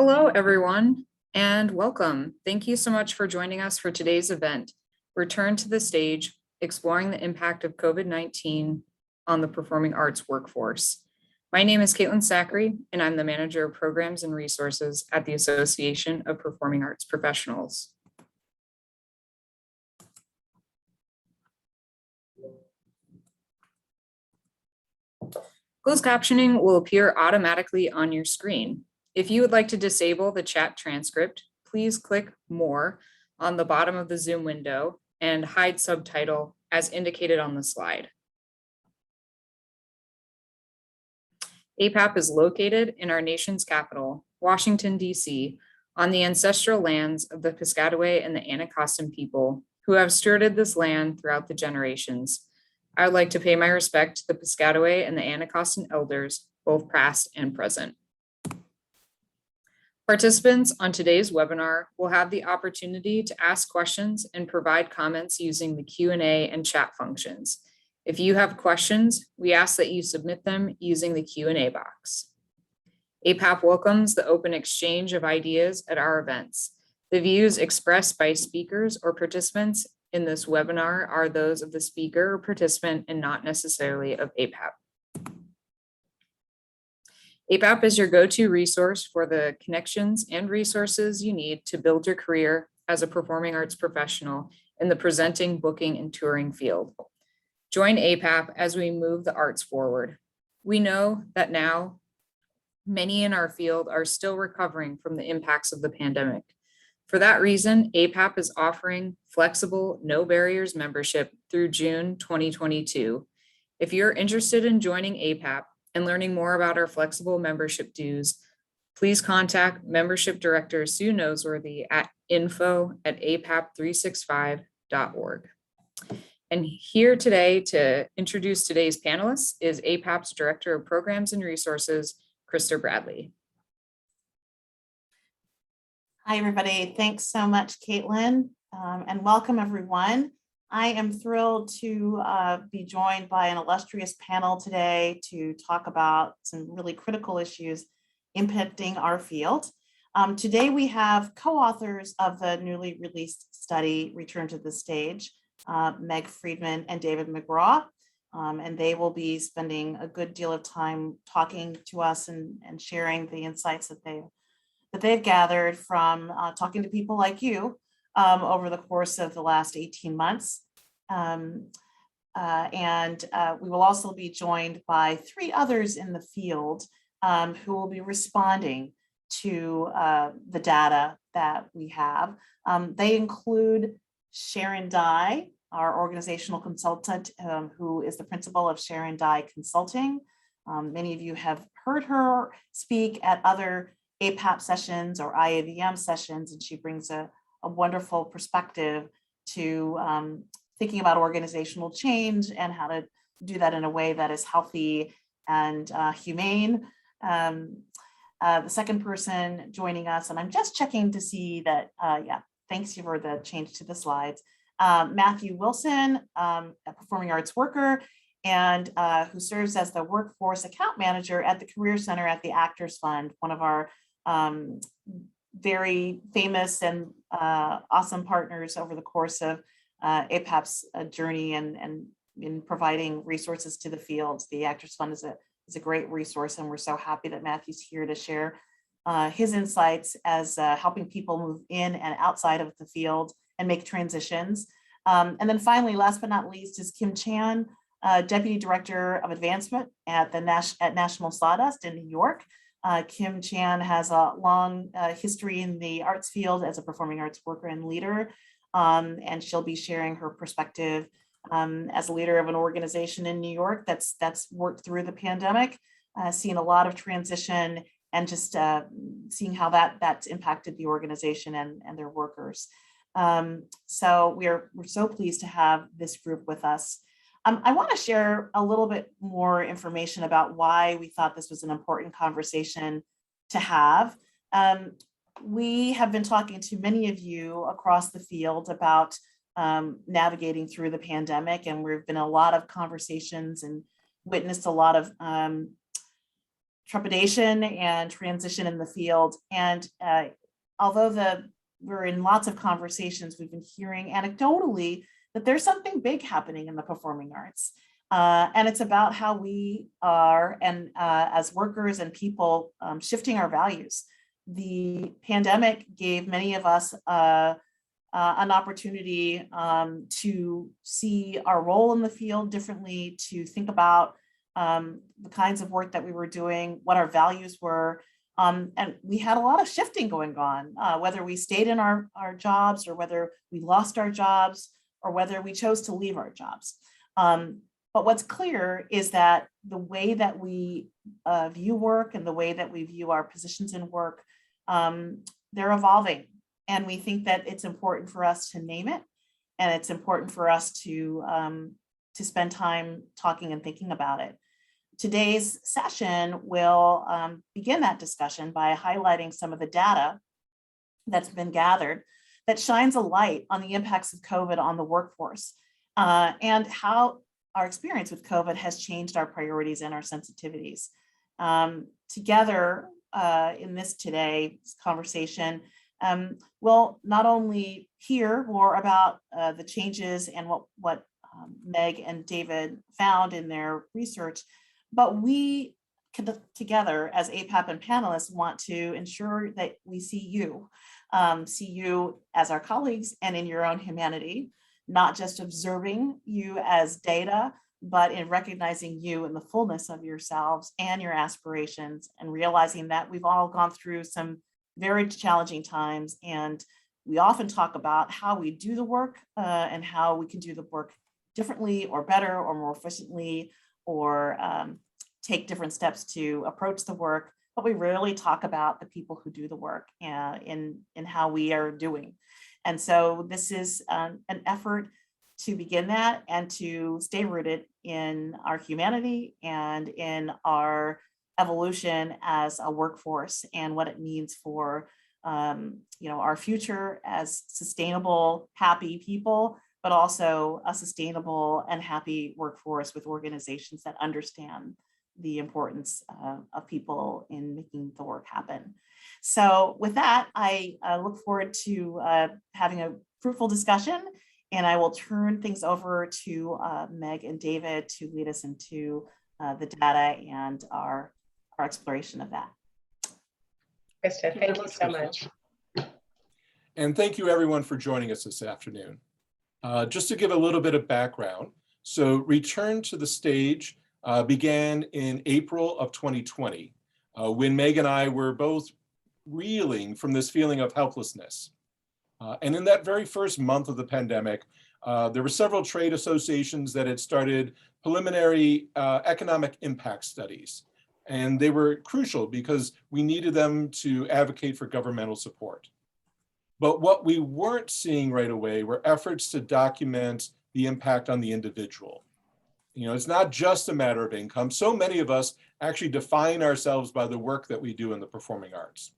Hello, everyone, and welcome. Thank you so much for joining us for today's event, Return to the Stage, Exploring the Impact of COVID-19 on the Performing Arts Workforce. My name is Caitlin Sackery, and I'm the Manager of Programs and Resources at the Association of Performing Arts Professionals. Closed captioning will appear automatically on your screen. If you would like to disable the chat transcript, please click More on the bottom of the Zoom window and hide subtitle as indicated on the slide. APAP is located in our nation's capital, Washington, D.C., on the ancestral lands of the Piscataway and the Anacostan people who have stewarded this land throughout the generations. I would like to pay my respect to the Piscataway and the Anacostan elders, both past and present. Participants on today's webinar will have the opportunity to ask questions and provide comments using the Q&A and chat functions. If you have questions, we ask that you submit them using the Q&A box. APAP welcomes the open exchange of ideas at our events. The views expressed by speakers or participants in this webinar are those of the speaker or participant and not necessarily of APAP. APAP is your go-to resource for the connections and resources you need to build your career as a performing arts professional in the presenting, booking, and touring field. Join APAP as we move the arts forward. We know that now many in our field are still recovering from the impacts of the pandemic. For that reason, APAP is offering flexible, no barriers membership through June 2022. If you're interested in joining APAP and learning more about our flexible membership dues, please contact Membership Director Sue Noseworthy at info@apap365.org. And here today to introduce today's panelists is APAP's Director of Programs and Resources, Krista Bradley. Hi, everybody. Thanks so much, Caitlin, and welcome, everyone. I am thrilled to be joined by an illustrious panel today to talk about some really critical issues impacting our field. Today, we have co-authors of the newly released study, Return to the Stage, Meg Friedman and David McGraw, and they will be spending a good deal of time talking to us and sharing the insights that they've gathered from talking to people like you over the course of the last 18 months. We will also be joined by three others in the field who will be responding to the data that we have. They include Sharon Dye, our organizational consultant, who is the principal of Sharon Dye Consulting. Many of you have heard her speak at other APAP sessions or IAVM sessions, and she brings a wonderful perspective to thinking about organizational change and how to do that in a way that is healthy and humane. The second person joining us, and I'm just checking to see that, yeah, thanks for the change to the slides. Matthew Wilson, a performing arts worker, and who serves as the workforce account manager at the Career Center at the Actors Fund, one of our very famous and awesome partners over the course of APAP's journey and in providing resources to the field. The Actors Fund is a great resource, and we're so happy that Matthew's here to share his insights as helping people move in and outside of the field and make transitions. And then finally, last but not least, is Kim Chan, Deputy Director of Advancement at National Sawdust in New York. Kim Chan has a long history in the arts field as a performing arts worker and leader, and she'll be sharing her perspective as a leader of an organization in New York that's worked through the pandemic, seen a lot of transition, and just seeing how that's impacted the organization and their workers. So we're so pleased to have this group with us. I want to share a little bit more information about why we thought this was an important conversation to have. We have been talking to many of you across the field about navigating through the pandemic, and we've been a lot of conversations and witnessed a lot of trepidation and transition in the field. And although we're in lots of conversations, we've been hearing anecdotally that there's something big happening in the performing arts. And it's about how we are, and as workers and people, shifting our values. The pandemic gave many of us an opportunity to see our role in the field differently, to think about the kinds of work that we were doing, what our values were. And we had a lot of shifting going on, whether we stayed in our jobs or whether we lost our jobs or whether we chose to leave our jobs. But what's clear is that the way that we view work and the way that we view our positions in work, they're evolving. And we think that it's important for us to name it. And it's important for us to spend time talking and thinking about it. Today's session will begin that discussion by highlighting some of the data that's been gathered that shines a light on the impacts of COVID on the workforce and how our experience with COVID has changed our priorities and our sensitivities. Together in this today's conversation, we'll not only hear more about the changes and what Meg and David found in their research, but we together as APAP and panelists want to ensure that we see you as our colleagues and in your own humanity, not just observing you as data, but in recognizing you in the fullness of yourselves and your aspirations, and realizing that we've all gone through some very challenging times. And we often talk about how we do the work and how we can do the work differently or better or more efficiently, or take different steps to approach the work. But we rarely talk about the people who do the work in how we are doing. And so this is an effort to begin that and to stay rooted in our humanity and in our evolution as a workforce and what it means for our future as sustainable, happy people, but also a sustainable and happy workforce with organizations that understand the importance of people in making the work happen. So with that, I look forward to having a fruitful discussion, and I will turn things over to Meg and David to lead us into the data and our exploration of that. Krista, thank you so much. And thank you everyone for joining us this afternoon. Just to give a little bit of background, so Return to the Stage began in April of 2020, when Meg and I were both reeling from this feeling of helplessness. And in that very first month of the pandemic, there were several trade associations that had started preliminary economic impact studies. And they were crucial because we needed them to advocate for governmental support. But what we weren't seeing right away were efforts to document the impact on the individual. You know, it's not just a matter of income. So many of us actually define ourselves by the work that we do in the performing arts.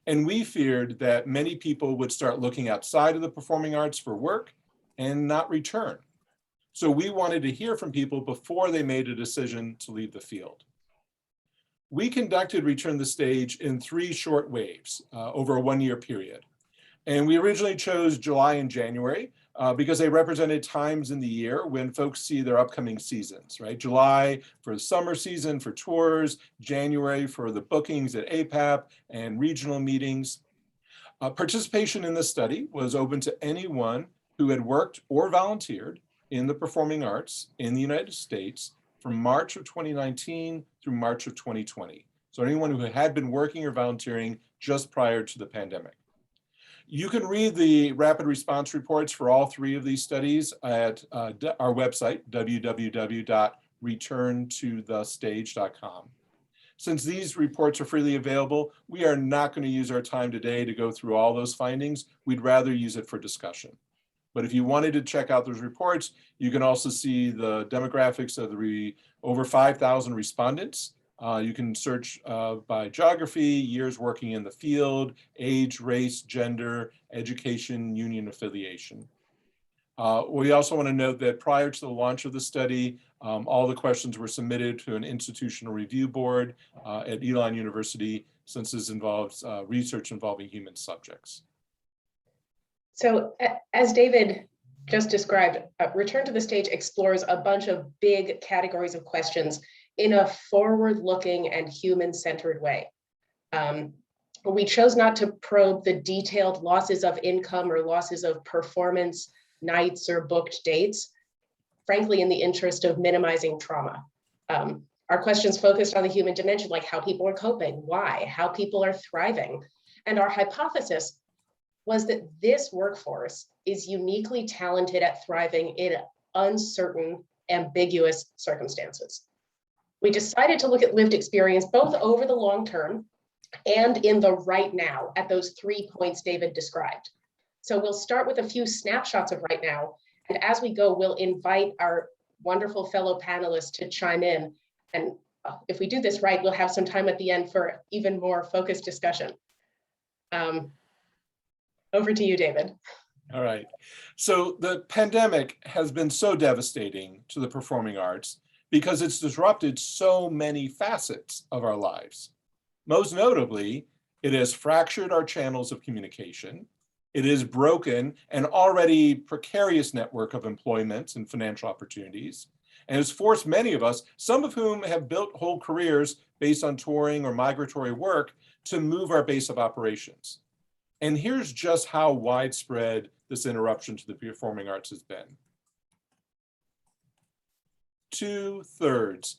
And we feared that many people would start looking outside of the performing arts for work and not return. So we wanted to hear from people before they made a decision to leave the field. We conducted Return to the Stage in 3 short waves over a 1-year period. And we originally chose July and January because they represented times in the year when folks see their upcoming seasons, right? July for the summer season for tours, January for the bookings at APAP and regional meetings. Participation in the study was open to anyone who had worked or volunteered in the performing arts in the United States from March of 2019 through March of 2020. So anyone who had been working or volunteering just prior to the pandemic. You can read the rapid response reports for all 3 of these studies at our website, www.returntothestage.com. Since these reports are freely available, we are not going to use our time today to go through all those findings. We'd rather use it for discussion. But if you wanted to check out those reports, you can also see the demographics of the over 5,000 respondents. You can search by geography, years working in the field, age, race, gender, education, union affiliation. We also want to note that prior to the launch of the study, all the questions were submitted to an institutional review board at Elon University, since this involves research involving human subjects. So as David just described, Return to the Stage explores a bunch of big categories of questions in a forward-looking and human-centered way. We chose not to probe the detailed losses of income or losses of performance, nights or booked dates, frankly, in the interest of minimizing trauma. Our questions focused on the human dimension, like how people are coping, why, how people are thriving. And our hypothesis was that this workforce is uniquely talented at thriving in uncertain, ambiguous circumstances. We decided to look at lived experience both over the long term and in the right now at those 3 points David described. So we'll start with a few snapshots of right now. And as we go, we'll invite our wonderful fellow panelists to chime in. And if we do this right, we'll have some time at the end for even more focused discussion. Over to you, David. All right. So the pandemic has been so devastating to the performing arts because it's disrupted so many facets of our lives. Most notably, it has fractured our channels of communication. It has broken an already precarious network of employment and financial opportunities, and has forced many of us, some of whom have built whole careers based on touring or migratory work, to move our base of operations. And here's just how widespread this interruption to the performing arts has been. 2/3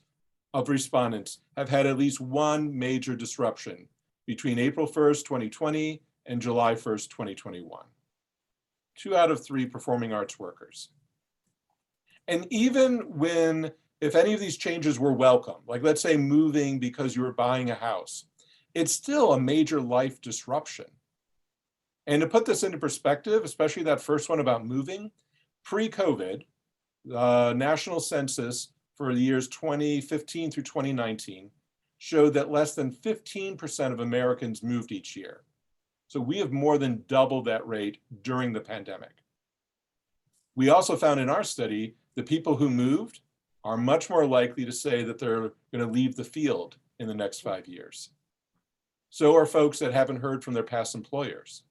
of respondents have had at least one major disruption between April 1st, 2020 and July 1st, 2021. 2 out of 3 performing arts workers. And even when, if any of these changes were welcome, like let's say moving because you were buying a house, it's still a major life disruption. And to put this into perspective, especially that first one about moving, pre-COVID, the national census for the years 2015 through 2019 showed that less than 15% of Americans moved each year. So we have more than doubled that rate during the pandemic. We also found in our study that people who moved are much more likely to say that they're going to leave the field in the next 5 years. So are folks that haven't heard from their past employers.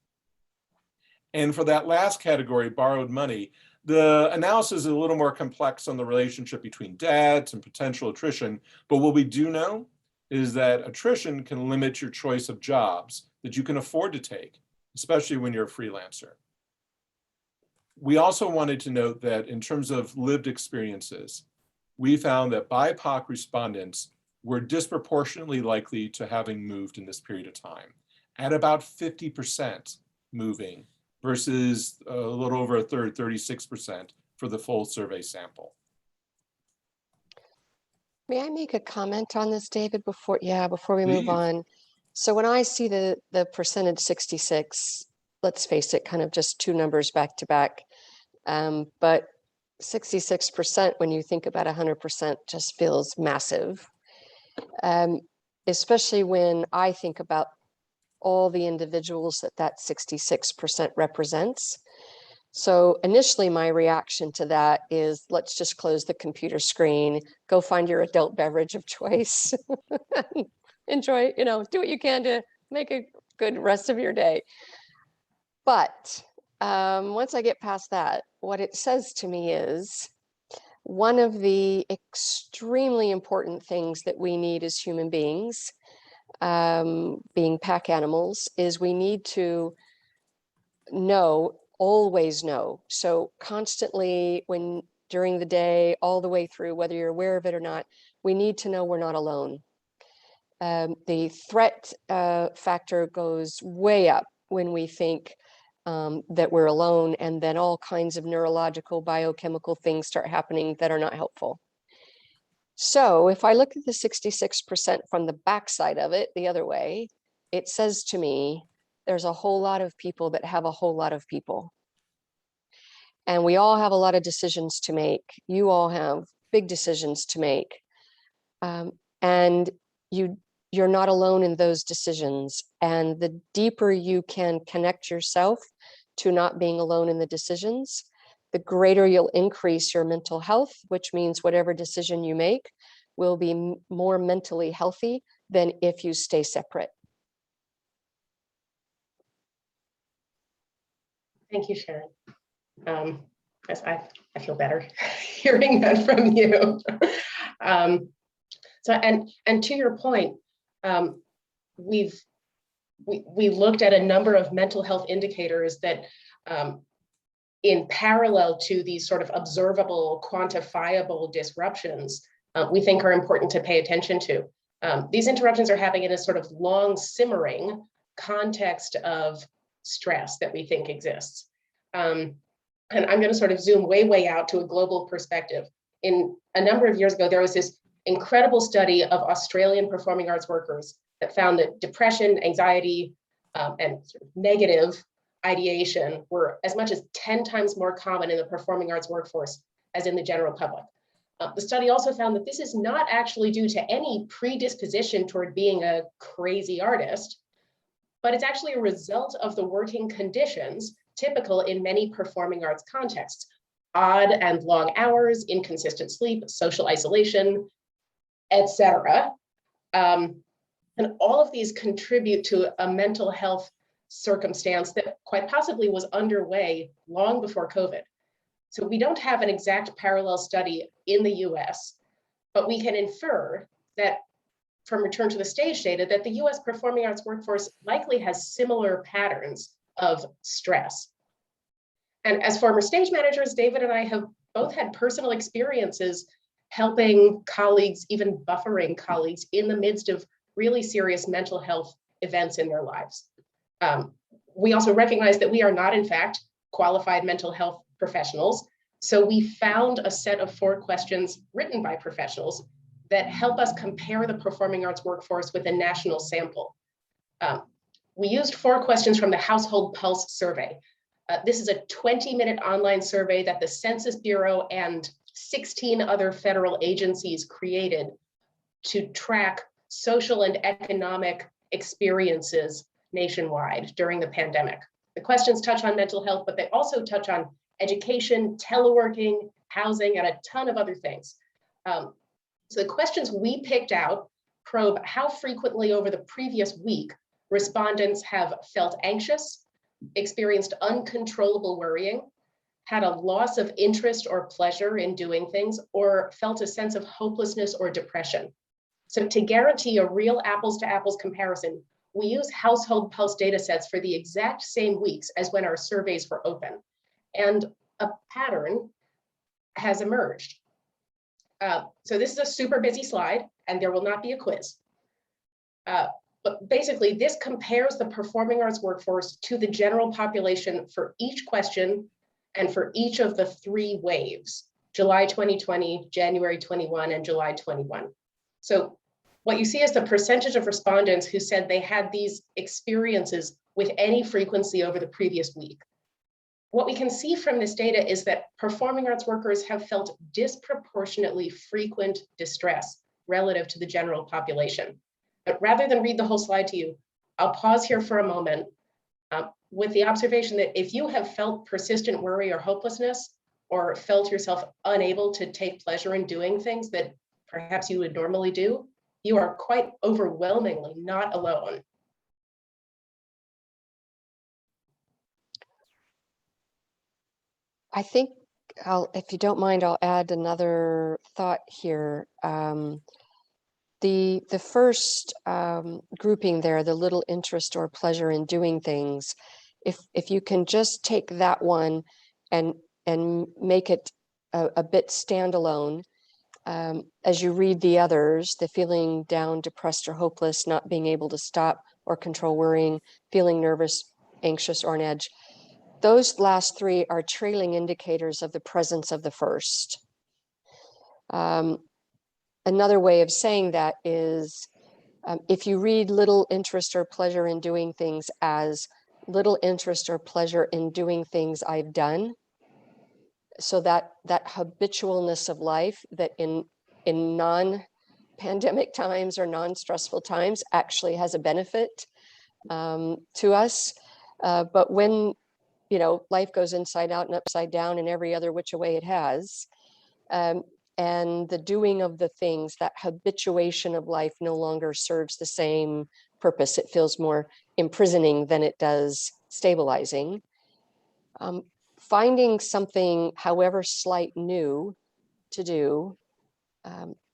And for that last category, borrowed money, the analysis is a little more complex on the relationship between debts and potential attrition. But what we do know is that attrition can limit your choice of jobs that you can afford to take, especially when you're a freelancer. We also wanted to note that in terms of lived experiences, we found that BIPOC respondents were disproportionately likely to having moved in this period of time, at about 50% moving versus a little over a third, 36% for the full survey sample. May I make a comment on this, David, before we move Please. on? So when I see the percentage 66, let's face it, kind of just 2 numbers back to back. But 66% when you think about 100% just feels massive. Especially when I think about all the individuals that 66% represents. So initially my reaction to that is, let's just close the computer screen, go find your adult beverage of choice, enjoy, do what you can to make a good rest of your day. But once I get past that, what it says to me is one of the extremely important things that we need as human beings, being pack animals, is we need to always know. So constantly, when during the day, all the way through, whether you're aware of it or not, we need to know we're not alone. The threat factor goes way up when we think that we're alone, and then all kinds of neurological, biochemical things start happening that are not helpful. So if I look at the 66% from the backside of it, the other way, it says to me, there's a whole lot of people that have a whole lot of people. And we all have a lot of decisions to make. You all have big decisions to make. And you're not alone in those decisions. And the deeper you can connect yourself to not being alone in the decisions, the greater you'll increase your mental health, which means whatever decision you make will be more mentally healthy than if you stay separate. Thank you, Sharon. Yes, I feel better hearing that from you. And to your point, we looked at a number of mental health indicators that in parallel to these sort of observable, quantifiable disruptions, we think are important to pay attention to. These interruptions are happening in a sort of long simmering context of stress that we think exists. And I'm going to sort of zoom way out to a global perspective. In a number of years ago, there was this incredible study of Australian performing arts workers that found that depression, anxiety, and sort of negative ideation were as much as 10 times more common in the performing arts workforce as in the general public. The study also found that this is not actually due to any predisposition toward being a crazy artist, but it's actually a result of the working conditions typical in many performing arts contexts: odd and long hours, inconsistent sleep, social isolation, etc. And all of these contribute to a mental health circumstance that quite possibly was underway long before COVID. So we don't have an exact parallel study in the US, but we can infer that from return to the stage data that the US performing arts workforce likely has similar patterns of stress. And as former stage managers, David and I have both had personal experiences helping colleagues, even buffering colleagues in the midst of really serious mental health events in their lives. We also recognize that we are not, in fact, qualified mental health professionals. So we found a set of 4 questions written by professionals that help us compare the performing arts workforce with a national sample. We used 4 questions from the Household Pulse survey. This is a 20-minute online survey that the Census Bureau and 16 other federal agencies created to track social and economic experiences nationwide during the pandemic. The questions touch on mental health, but they also touch on education, teleworking, housing, and a ton of other things. So the questions we picked out probe how frequently over the previous week respondents have felt anxious, experienced uncontrollable worrying, had a loss of interest or pleasure in doing things, or felt a sense of hopelessness or depression. So to guarantee a real apples to apples comparison, we use Household Pulse data sets for the exact same weeks as when our surveys were open. And a pattern has emerged. So this is a super busy slide, and there will not be a quiz. But basically, this compares the performing arts workforce to the general population for each question and for each of the 3 waves: July 2020, January 21, and July 21. So what you see is the percentage of respondents who said they had these experiences with any frequency over the previous week. What we can see from this data is that performing arts workers have felt disproportionately frequent distress relative to the general population. But rather than read the whole slide to you, I'll pause here for a moment with the observation that if you have felt persistent worry or hopelessness, or felt yourself unable to take pleasure in doing things that perhaps you would normally do, you are quite overwhelmingly not alone. I think if you don't mind, I'll add another thought here. The first grouping there, the little interest or pleasure in doing things, if you can just take that one and make it a bit standalone, as you read the others, the feeling down, depressed, or hopeless, not being able to stop or control worrying, feeling nervous, anxious, or on edge, those last 3 are trailing indicators of the presence of the first. Another way of saying that is if you read little interest or pleasure in doing things as little interest or pleasure in doing things I've done, so that habitualness of life that in non-pandemic times or non-stressful times actually has a benefit to us. But when life goes inside out and upside down and every other which way it has. And the doing of the things, that habituation of life no longer serves the same purpose. It feels more imprisoning than it does stabilizing. Finding something, however slight, new to do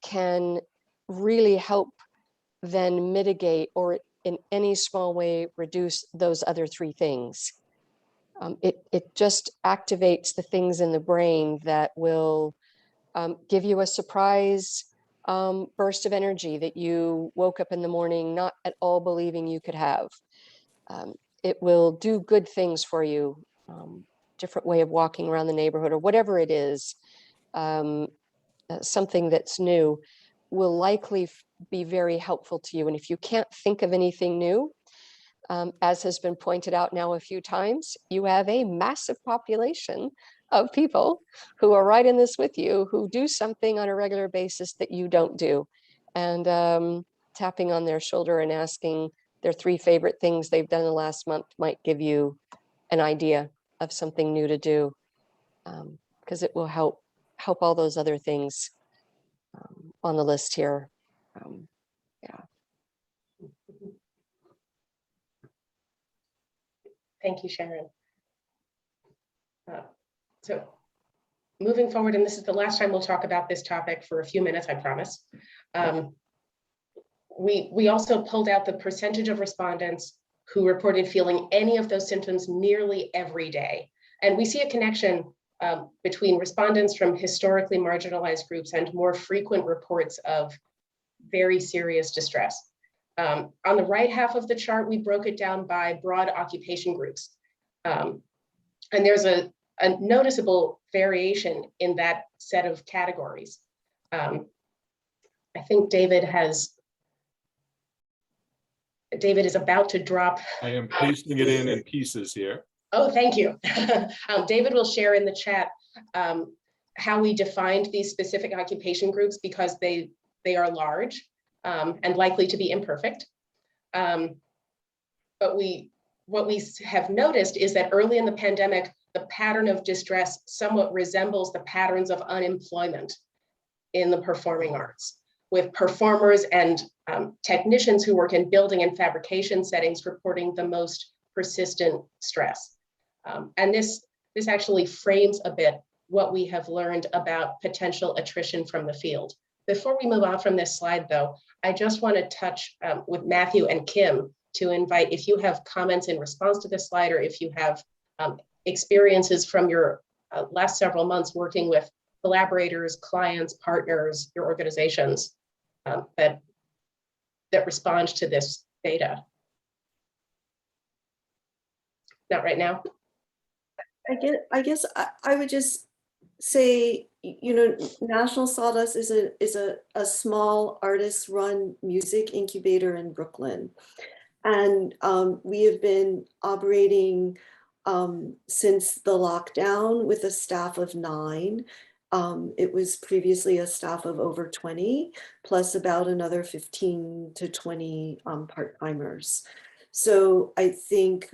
can really help then mitigate or in any small way reduce those other three things. It just activates the things in the brain that will give you a surprise burst of energy that you woke up in the morning not at all believing you could have. It will do good things for you, different way of walking around the neighborhood or whatever it is. Something that's new will likely be very helpful to you. And if you can't think of anything new, as has been pointed out now a few times, you have a massive population of people who are right in this with you, who do something on a regular basis that you don't do. And tapping on their shoulder and asking their 3 favorite things they've done in the last month might give you an idea of something new to do, because it will help all those other things on the list here. Yeah. Thank you, Sharon. So moving forward, and this is the last time we'll talk about this topic for a few minutes, I promise. We also pulled out the percentage of respondents who reported feeling any of those symptoms nearly every day. And we see a connection between respondents from historically marginalized groups and more frequent reports of very serious distress. On the right half of the chart, we broke it down by broad occupation groups. And there's a noticeable variation in that set of categories. I think David is about to drop. I am pasting it in pieces here. Oh, thank you. David will share in the chat how we defined these specific occupation groups, because they are large and likely to be imperfect. But what we have noticed is that early in the pandemic, the pattern of distress somewhat resembles the patterns of unemployment in the performing arts, with performers and technicians who work in building and fabrication settings reporting the most persistent stress. And this actually frames a bit what we have learned about potential attrition from the field. Before we move on from this slide, though, I just want to touch with Matthew and Kim to invite, if you have comments in response to this slide, or if you have experiences from your last several months working with collaborators, clients, partners, your organizations that respond to this data. Not right now. I guess I would just say, National Sawdust is a small artist-run music incubator in Brooklyn, and we have been operating since the lockdown with a staff of 9. It was previously a staff of over 20, plus about another 15 to 20 part-timers. So I think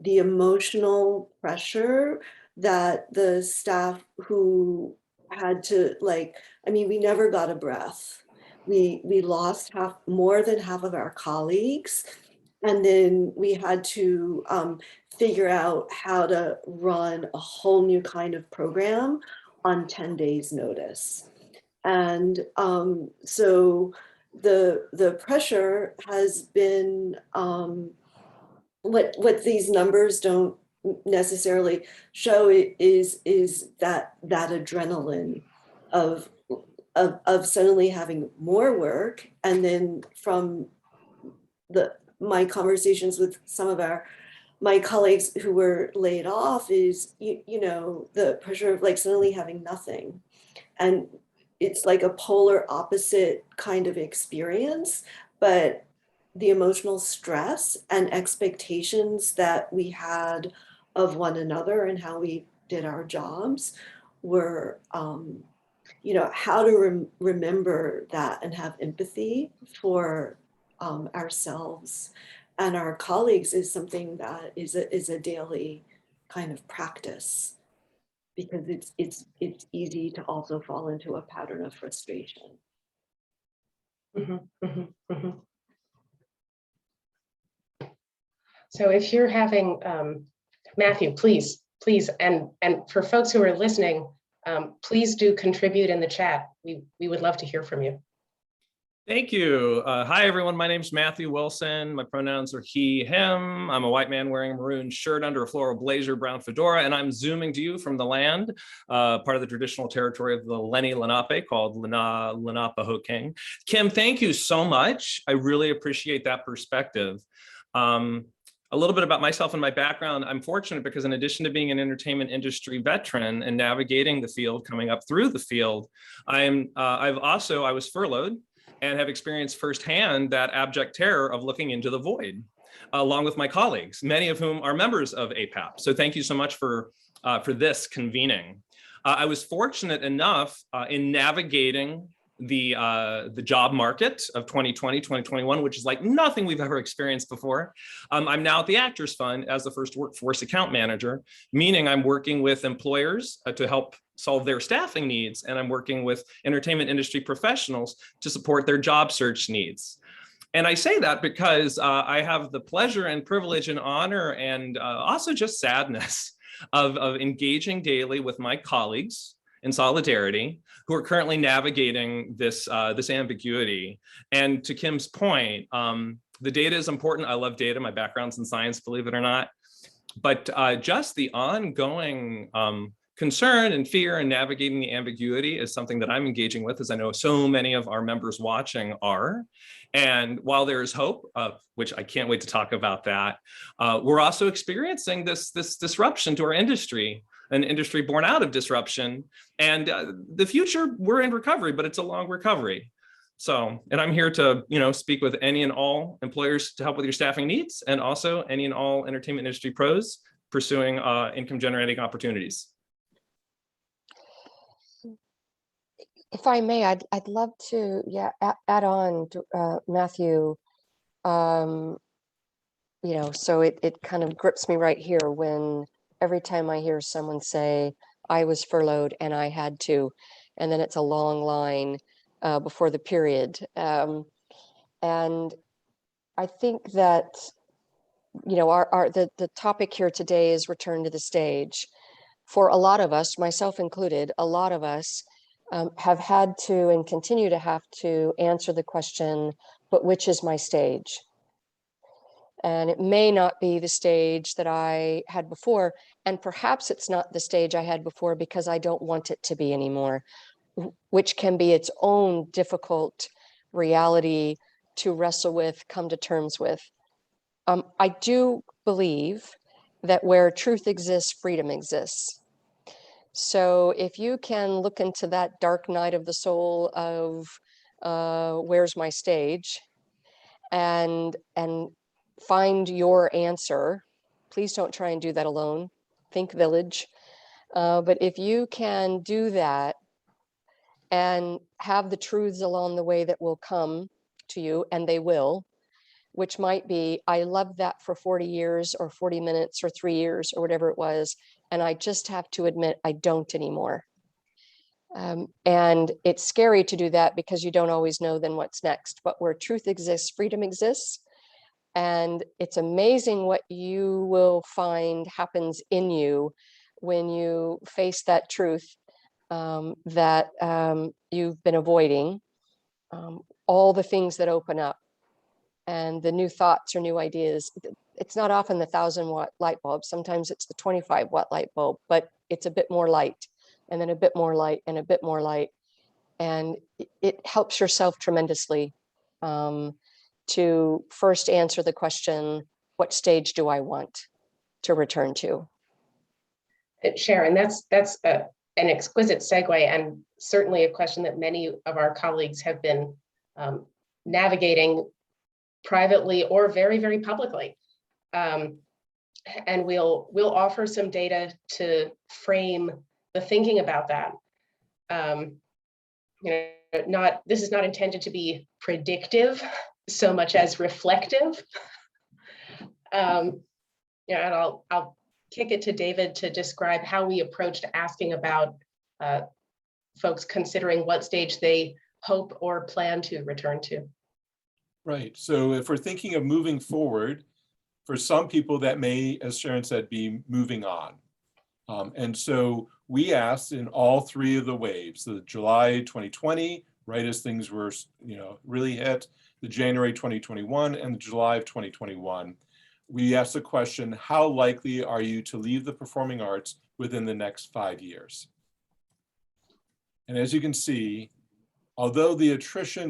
the emotional pressure that the staff who had to, we never got a breath. We lost more than half of our colleagues. And then we had to figure out how to run a whole new kind of program on 10 days notice. And so the pressure has been, what these numbers don't necessarily show is that adrenaline of suddenly having more work. And then from my conversations with some of my colleagues who were laid off is, the pressure of suddenly having nothing. And it's like a polar opposite kind of experience, but the emotional stress and expectations that we had of one another and how we did our jobs were, how to remember that and have empathy for ourselves our colleagues is something that is a daily kind of practice, because it's easy to also fall into a pattern of frustration. Mhm, mhm, mhm. So if you're having, Matthew, please, and for folks who are listening, please do contribute in the chat. We would love to hear from you. Thank you. Hi, everyone. My name's Matthew Wilson. My pronouns are he, him. I'm a white man wearing a maroon shirt under a floral blazer, brown fedora, and I'm zooming to you from the land, part of the traditional territory of the Lenni Lenape called Lenapehoking. Kim, thank you so much. I really appreciate that perspective. A little bit about myself and my background. I'm fortunate because in addition to being an entertainment industry veteran and navigating the field, coming up through the field, I was furloughed and have experienced firsthand that abject terror of looking into the void, along with my colleagues, many of whom are members of APAP. So thank you so much for this convening. I was fortunate enough in navigating the job market of 2020, 2021, which is like nothing we've ever experienced before. I'm now at the Actors Fund as the first workforce account manager, meaning I'm working with employers to help solve their staffing needs, and I'm working with entertainment industry professionals to support their job search needs. And I say that because I have the pleasure and privilege and honor and also just sadness of engaging daily with my colleagues in solidarity who are currently navigating this ambiguity. And to Kim's point, the data is important. I love data. My background's in science, believe it or not. But just the ongoing concern and fear and navigating the ambiguity is something that I'm engaging with, as I know so many of our members watching are. And while there is hope, which I can't wait to talk about that, we're also experiencing this disruption to our industry, an industry born out of disruption. And the future, we're in recovery, but it's a long recovery. So, and I'm here to, speak with any and all employers to help with your staffing needs, and also any and all entertainment industry pros pursuing income generating opportunities. If I may, I'd love to add on to Matthew. So it kind of grips me right here when every time I hear someone say, I was furloughed and I had to, and then it's a long line before the period. And I think that, the topic here today is return to the stage. For a lot of us, myself included, a lot of us have had to and continue to have to answer the question, but which is my stage? And it may not be the stage that I had before. And perhaps it's not the stage I had before because I don't want it to be anymore, which can be its own difficult reality to wrestle with, come to terms with. I do believe that where truth exists, freedom exists. So if you can look into that dark night of the soul of where's my stage, and find your answer, please don't try and do that alone. Think village. But if you can do that and have the truths along the way that will come to you, and they will, which might be, I loved that for 40 years or 40 minutes or 3 years or whatever it was. And I just have to admit, I don't anymore. And it's scary to do that because you don't always know then what's next. But where truth exists, freedom exists. And it's amazing what you will find happens in you when you face that truth that you've been avoiding, all the things that open up and the new thoughts or new ideas. It's not often the 1,000-watt light bulb. Sometimes it's the 25-watt light bulb, but it's a bit more light, and then a bit more light, and a bit more light. And it helps yourself tremendously to first answer the question, what stage do I want to return to? Sharon, that's an exquisite segue, and certainly a question that many of our colleagues have been navigating privately or very, very publicly. And we'll offer some data to frame the thinking about that. This is not intended to be predictive so much as reflective. Yeah, and I'll kick it to David to describe how we approached asking about folks considering what stage they hope or plan to return to. Right. So if we're thinking of moving forward, for some people that may, as Sharon said, be moving on. And so we asked in all three of the waves, the July 2020, right as things were, really hit, the January 2021 and the July of 2021, we asked the question, how likely are you to leave the performing arts within the next 5 years? And as you can see, although the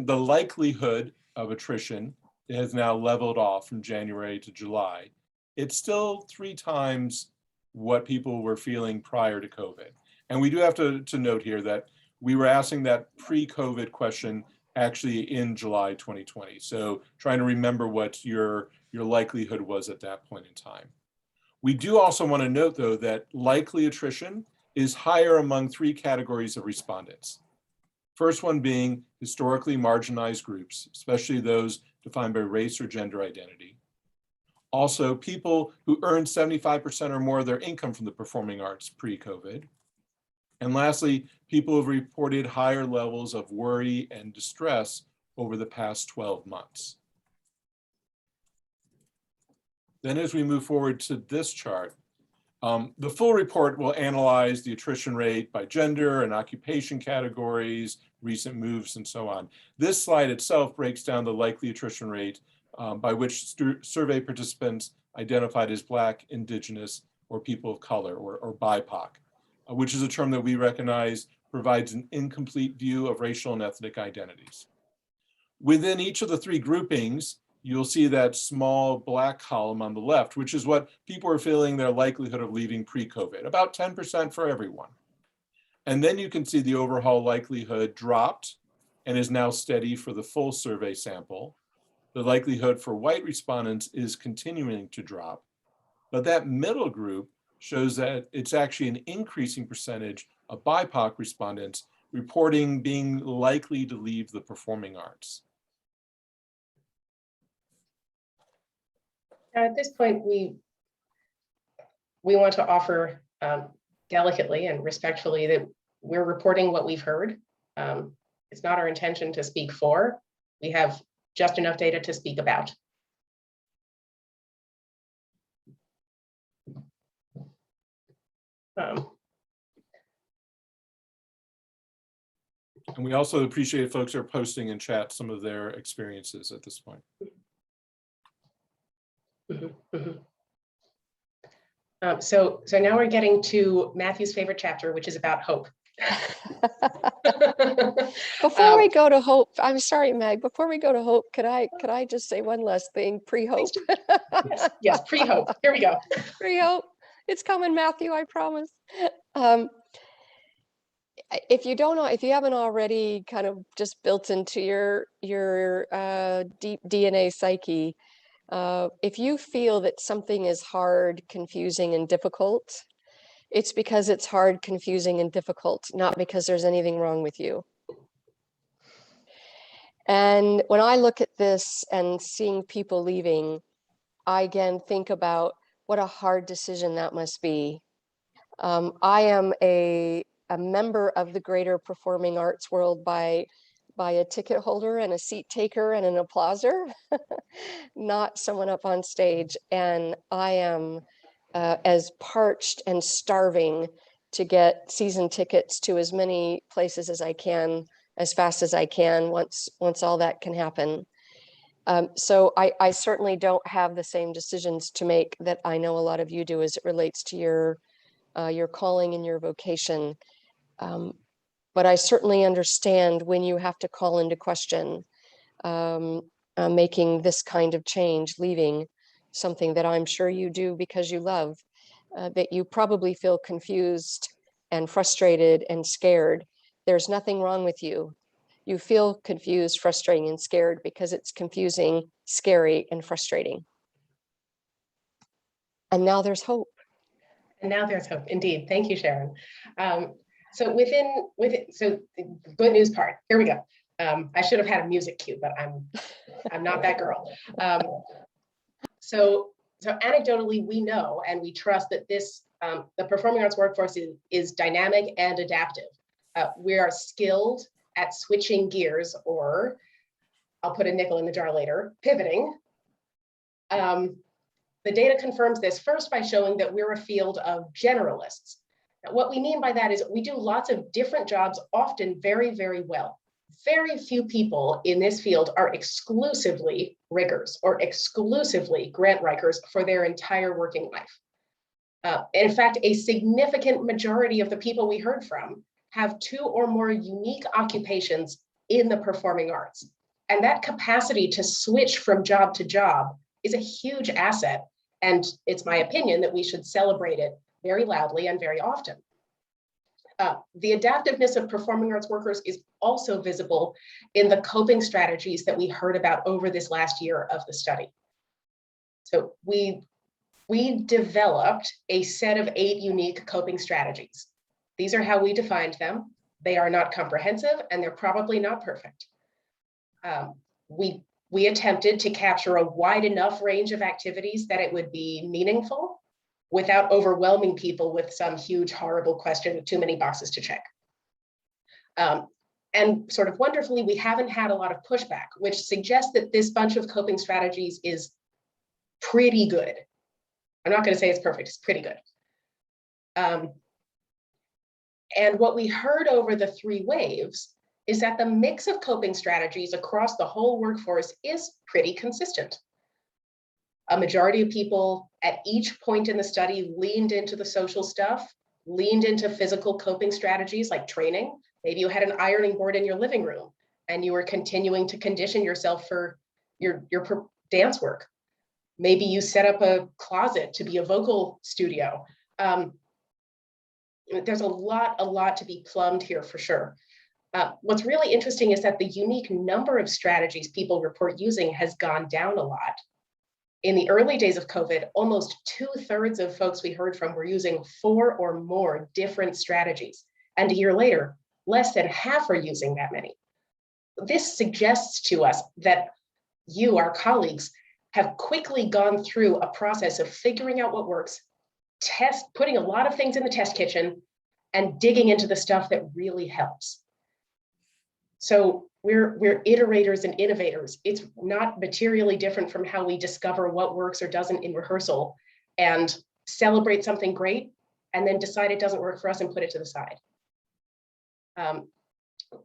likelihood of attrition has now leveled off from January to July, it's still 3 times what people were feeling prior to COVID. And we do have to note here that we were asking that pre-COVID question actually in July 2020. So trying to remember what your likelihood was at that point in time. We do also want to note, though, that likely attrition is higher among 3 categories of respondents. First one being historically marginalized groups, especially those defined by race or gender identity. Also, people who earned 75% or more of their income from the performing arts pre-COVID. And lastly, people who have reported higher levels of worry and distress over the past 12 months. Then as we move forward to this chart, the full report will analyze the attrition rate by gender and occupation categories, recent moves, and so on. This slide itself breaks down the likely attrition rate by which survey participants identified as Black, Indigenous, or people of color, or BIPOC, which is a term that we recognize provides an incomplete view of racial and ethnic identities. Within each of the 3 groupings, you'll see that small black column on the left, which is what people are feeling their likelihood of leaving pre-COVID, about 10% for everyone. And then you can see the overall likelihood dropped and is now steady for the full survey sample. The likelihood for white respondents is continuing to drop, but that middle group shows that it's actually an increasing percentage of BIPOC respondents reporting being likely to leave the performing arts. At this point, we want to offer delicately and respectfully that we're reporting what we've heard. It's not our intention to speak for. We have just enough data to speak about. And we also appreciate folks are posting in chat some of their experiences at this point. So now we're getting to Matthew's favorite chapter, which is about hope. Before we go to hope, I'm sorry, Meg, before we go to hope, could I just say one last thing, pre-hope? Yes, pre-hope. Here we go. Pre-hope. It's coming, Matthew, I promise. If you haven't already kind of just built into your deep DNA psyche, if you feel that something is hard, confusing, and difficult, it's because it's hard, confusing, and difficult, not because there's anything wrong with you. And when I look at this and seeing people leaving, I again think about what a hard decision that must be. I am a member of the greater performing arts world by a ticket holder and a seat taker and an applauser, not someone up on stage. And I am as parched and starving to get season tickets to as many places as I can, as fast as I can, once all that can happen. So I certainly don't have the same decisions to make that I know a lot of you do as it relates to your calling and your vocation. But I certainly understand when you have to call into question making this kind of change, leaving something that I'm sure you do because you love, that you probably feel confused and frustrated and scared. There's nothing wrong with you. You feel confused, frustrated, and scared because it's confusing, scary, and frustrating. And now there's hope. And now there's hope, indeed. Thank you, Sharon. So so the good news part, here we go. I should have had a music cue, but I'm not that girl. So So anecdotally, we know and we trust that this, the performing arts workforce is dynamic and adaptive. We are skilled at switching gears, or I'll put a nickel in the jar later, pivoting. The data confirms this first by showing that we're a field of generalists. Now, what we mean by that is we do lots of different jobs, often very, very well. Very few people in this field are exclusively riggers or exclusively grant writers for their entire working life. In fact, a significant majority of the people we heard from have 2 or more unique occupations in the performing arts. And that capacity to switch from job to job is a huge asset. And it's my opinion that we should celebrate it very loudly and very often. The adaptiveness of performing arts workers is also visible in the coping strategies that we heard about over this last year of the study. So we developed a set of 8 unique coping strategies. These are how we defined them. They are not comprehensive and they're probably not perfect. We attempted to capture a wide enough range of activities that it would be meaningful without overwhelming people with some huge, horrible question with too many boxes to check. And sort of wonderfully, we haven't had a lot of pushback, which suggests that this bunch of coping strategies is pretty good. I'm not going to say it's perfect, it's pretty good. And what we heard over the 3 waves is that the mix of coping strategies across the whole workforce is pretty consistent. A majority of people at each point in the study leaned into the social stuff, leaned into physical coping strategies like training. Maybe you had an ironing board in your living room and you were continuing to condition yourself for your dance work. Maybe you set up a closet to be a vocal studio. There's a lot to be plumbed here for sure. What's really interesting is that the unique number of strategies people report using has gone down a lot. In the early days of COVID, almost 2/3 of folks we heard from were using 4 or more different strategies. And a year later, less than half are using that many. This suggests to us that you, our colleagues, have quickly gone through a process of figuring out what works, putting a lot of things in the test kitchen, and digging into the stuff that really helps. So we're iterators and innovators. It's not materially different from how we discover what works or doesn't in rehearsal and celebrate something great and then decide it doesn't work for us and put it to the side.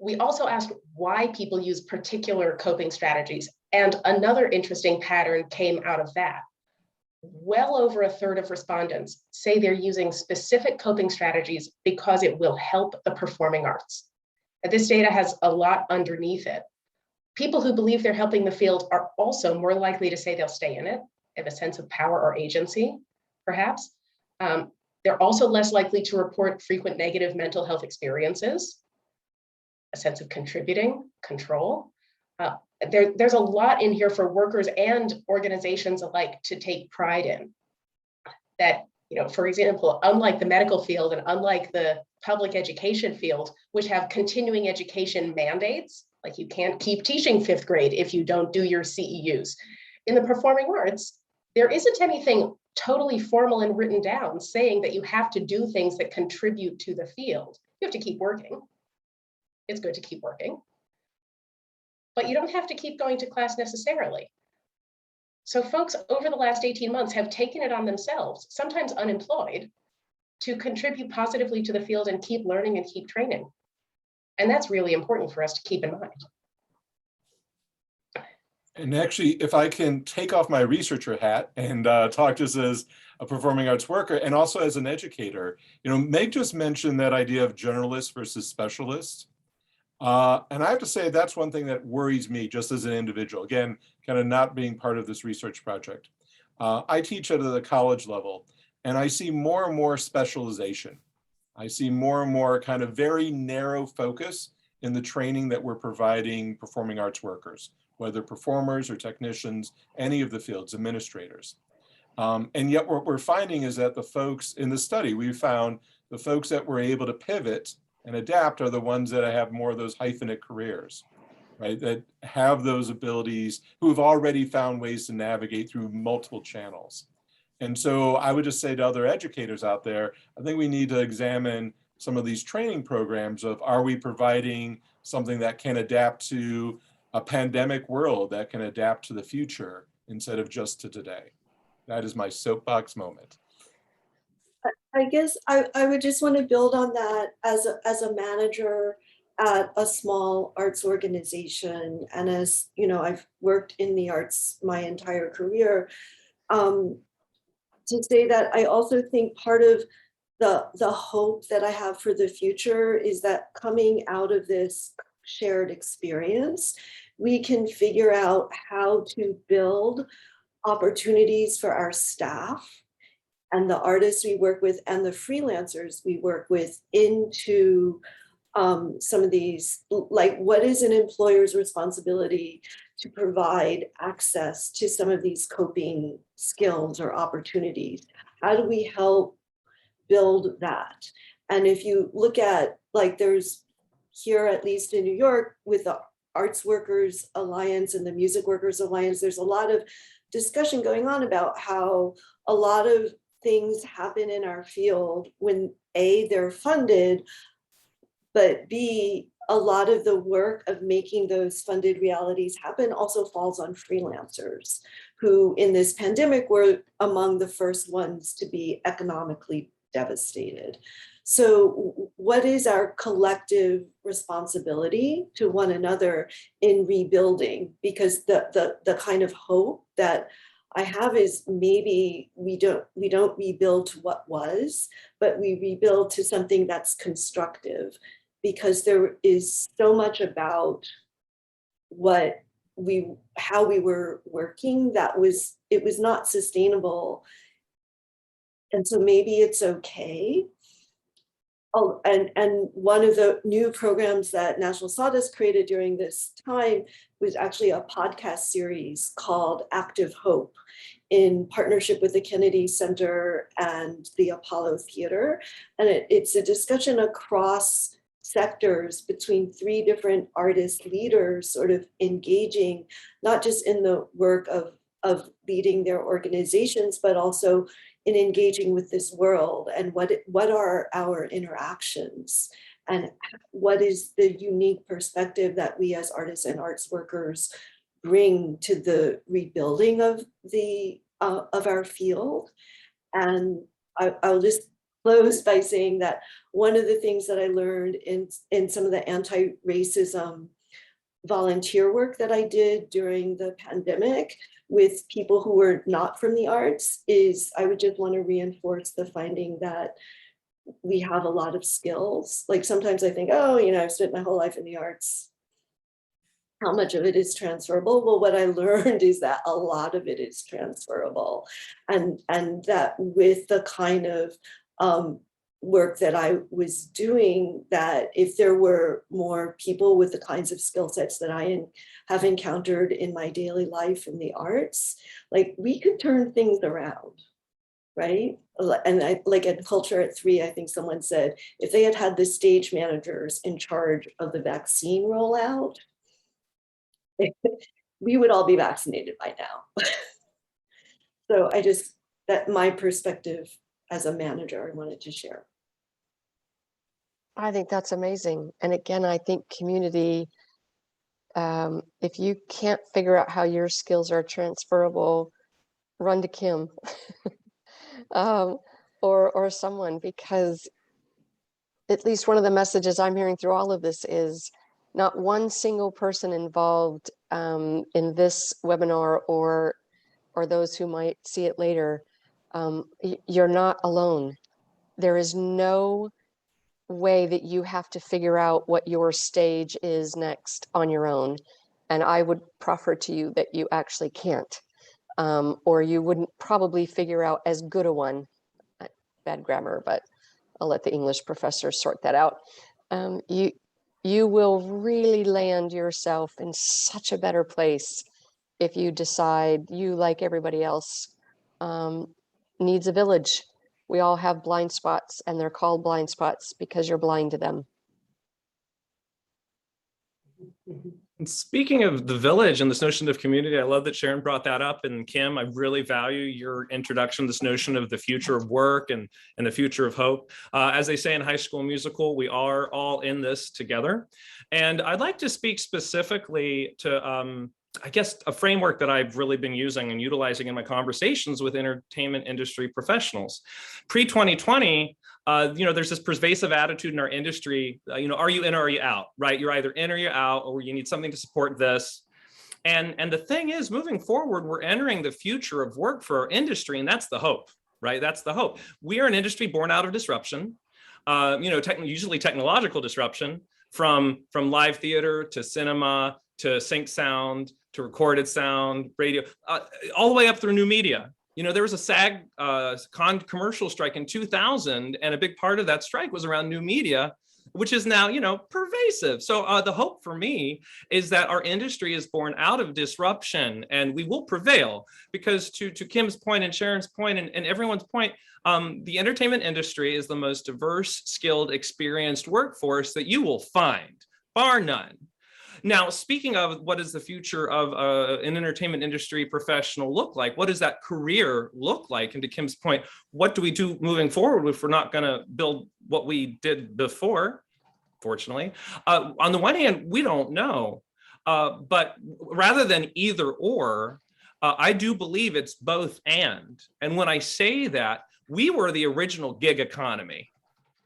We also asked why people use particular coping strategies, and another interesting pattern came out of that. Well over 1/3 of respondents say they're using specific coping strategies because it will help the performing arts. And this data has a lot underneath it. People who believe they're helping the field are also more likely to say they'll stay in it, have a sense of power or agency, perhaps. They're also less likely to report frequent negative mental health experiences, a sense of contributing, control. There's a lot in here for workers and organizations alike to take pride in. That, for example, unlike the medical field and unlike the public education field, which have continuing education mandates, like you can't keep teaching 5th grade if you don't do your CEUs. In the performing arts, there isn't anything totally formal and written down saying that you have to do things that contribute to the field. You have to keep working. It's good to keep working. But you don't have to keep going to class necessarily. So folks over the last 18 months have taken it on themselves, sometimes unemployed, to contribute positively to the field and keep learning and keep training. And that's really important for us to keep in mind. And actually, if I can take off my researcher hat and talk just as a performing arts worker and also as an educator, Meg just mentioned that idea of generalists versus specialists. And I have to say that's one thing that worries me just as an individual, again, kind of not being part of this research project. I teach at the college level and I see more and more specialization. I see more and more kind of very narrow focus in the training that we're providing performing arts workers, whether performers or technicians, any of the fields, administrators. And yet what we're finding is that the folks in the study, we found the folks that were able to pivot and adapt are the ones that have more of those hyphenate careers, right? That have those abilities, who have already found ways to navigate through multiple channels. And so I would just say to other educators out there, I think we need to examine some of these training programs of, are we providing something that can adapt to a pandemic world, that can adapt to the future instead of just to today? That is my soapbox moment. I guess I would just want to build on that as a manager at a small arts organization. And as you know, I've worked in the arts my entire career. To say that I also think part of the hope that I have for the future is that coming out of this shared experience, we can figure out how to build opportunities for our staff and the artists we work with and the freelancers we work with into some of these, like, what is an employer's responsibility to provide access to some of these coping skills or opportunities? How do we help build that? And if you look at, like, there's here, at least in New York, with the Arts Workers Alliance and the Music Workers Alliance, there's a lot of discussion going on about how a lot of things happen in our field when A, they're funded, but B, a lot of the work of making those funded realities happen also falls on freelancers who in this pandemic were among the first ones to be economically devastated. So what is our collective responsibility to one another in rebuilding? Because the kind of hope that I have is maybe we don't rebuild to what was, but we rebuild to something that's constructive, because there is so much about how we were working that it was not sustainable. And so maybe it's okay. Oh, and one of the new programs that National Sawdust created during this time was actually a podcast series called Active Hope, in partnership with the Kennedy Center and the Apollo Theater. And it's a discussion across sectors between 3 different artist leaders, sort of engaging, not just in the work of leading their organizations, but also in engaging with this world, and what are our interactions, and what is the unique perspective that we as artists and arts workers bring to the rebuilding of our field. And I'll just close by saying that one of the things that I learned in some of the anti-racism volunteer work that I did during the pandemic with people who were not from the arts is, I would just want to reinforce the finding that we have a lot of skills. Like, sometimes I think, oh, I've spent my whole life in the arts. How much of it is transferable? Well, what I learned is that a lot of it is transferable, and that with the kind of work that I was doing, that if there were more people with the kinds of skill sets that I have encountered in my daily life in the arts, like, we could turn things around, right? And like at Culture at 3, I think someone said, if they had the stage managers in charge of the vaccine rollout, we would all be vaccinated by now. So that my perspective as a manager, I wanted to share. I think that's amazing. And again, I think community, if you can't figure out how your skills are transferable, run to Kim or someone, because at least one of the messages I'm hearing through all of this is not one single person involved in this webinar or those who might see it later. You're not alone. There is no way that you have to figure out what your stage is next on your own. And I would proffer to you that you actually can't, or you wouldn't probably figure out as good a one. Bad grammar, but I'll let the English professor sort that out. You will really land yourself in such a better place if you decide you, like everybody else, needs a village. We all have blind spots, and they're called blind spots because you're blind to them. Speaking of the village and this notion of community, I love that Sharon brought that up. And Kim, I really value your introduction to this notion of the future of work and the future of hope. As they say in High School Musical, we are all in this together. And I'd like to speak specifically to, I guess, a framework that I've really been using and utilizing in my conversations with entertainment industry professionals. Pre-2020, there's this pervasive attitude in our industry, are you in or are you out, right? You're either in or you're out, or you need something to support this. And the thing is, moving forward, we're entering the future of work for our industry, and that's the hope, right? That's the hope. We are an industry born out of disruption, usually technological disruption, from live theater to cinema to sync sound to recorded sound, radio, all the way up through new media. There was a SAG commercial strike in 2000, and a big part of that strike was around new media, which is now, pervasive. So the hope for me is that our industry is born out of disruption, and we will prevail, because to Kim's point and Sharon's point and everyone's point, the entertainment industry is the most diverse, skilled, experienced workforce that you will find, bar none. Now, speaking of what does the future of an entertainment industry professional look like? What does that career look like? And to Kim's point, what do we do moving forward if we're not going to build what we did before, fortunately? On the one hand, we don't know. But rather than either or, I do believe it's both and. And when I say that, we were the original gig economy,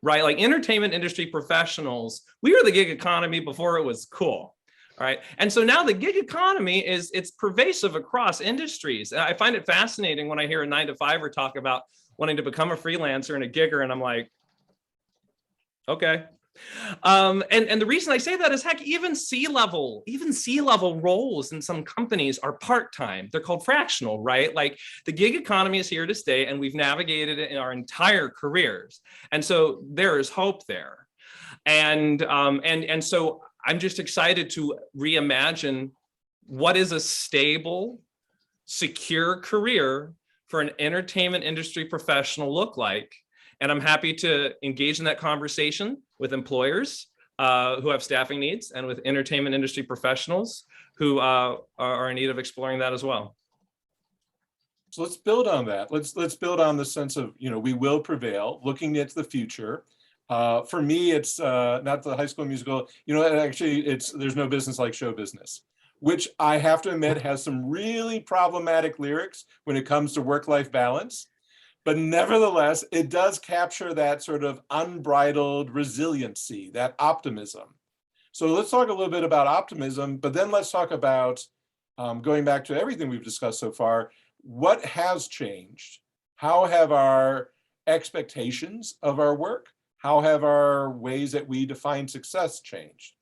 right? Like entertainment industry professionals, we were the gig economy before it was cool. All right. And so now the gig economy it's pervasive across industries. And I find it fascinating when I hear a 9-to-5er talk about wanting to become a freelancer and a gigger. And I'm like, okay. And the reason I say that is, heck, even C-level roles in some companies are part-time. They're called fractional, right? Like the gig economy is here to stay, and we've navigated it in our entire careers. And so there is hope there. And so I'm just excited to reimagine what is a stable, secure career for an entertainment industry professional look like. And I'm happy to engage in that conversation with employers who have staffing needs, and with entertainment industry professionals who are in need of exploring that as well. So let's build on that. Let's build on the sense of, we will prevail, looking into the future. For me, it's not the High School Musical, actually there's no business like show business, which I have to admit has some really problematic lyrics when it comes to work-life balance. But nevertheless, it does capture that sort of unbridled resiliency, that optimism. So let's talk a little bit about optimism, but then let's talk about, going back to everything we've discussed so far, what has changed? How have our expectations of our work, how have our ways that we define success changed?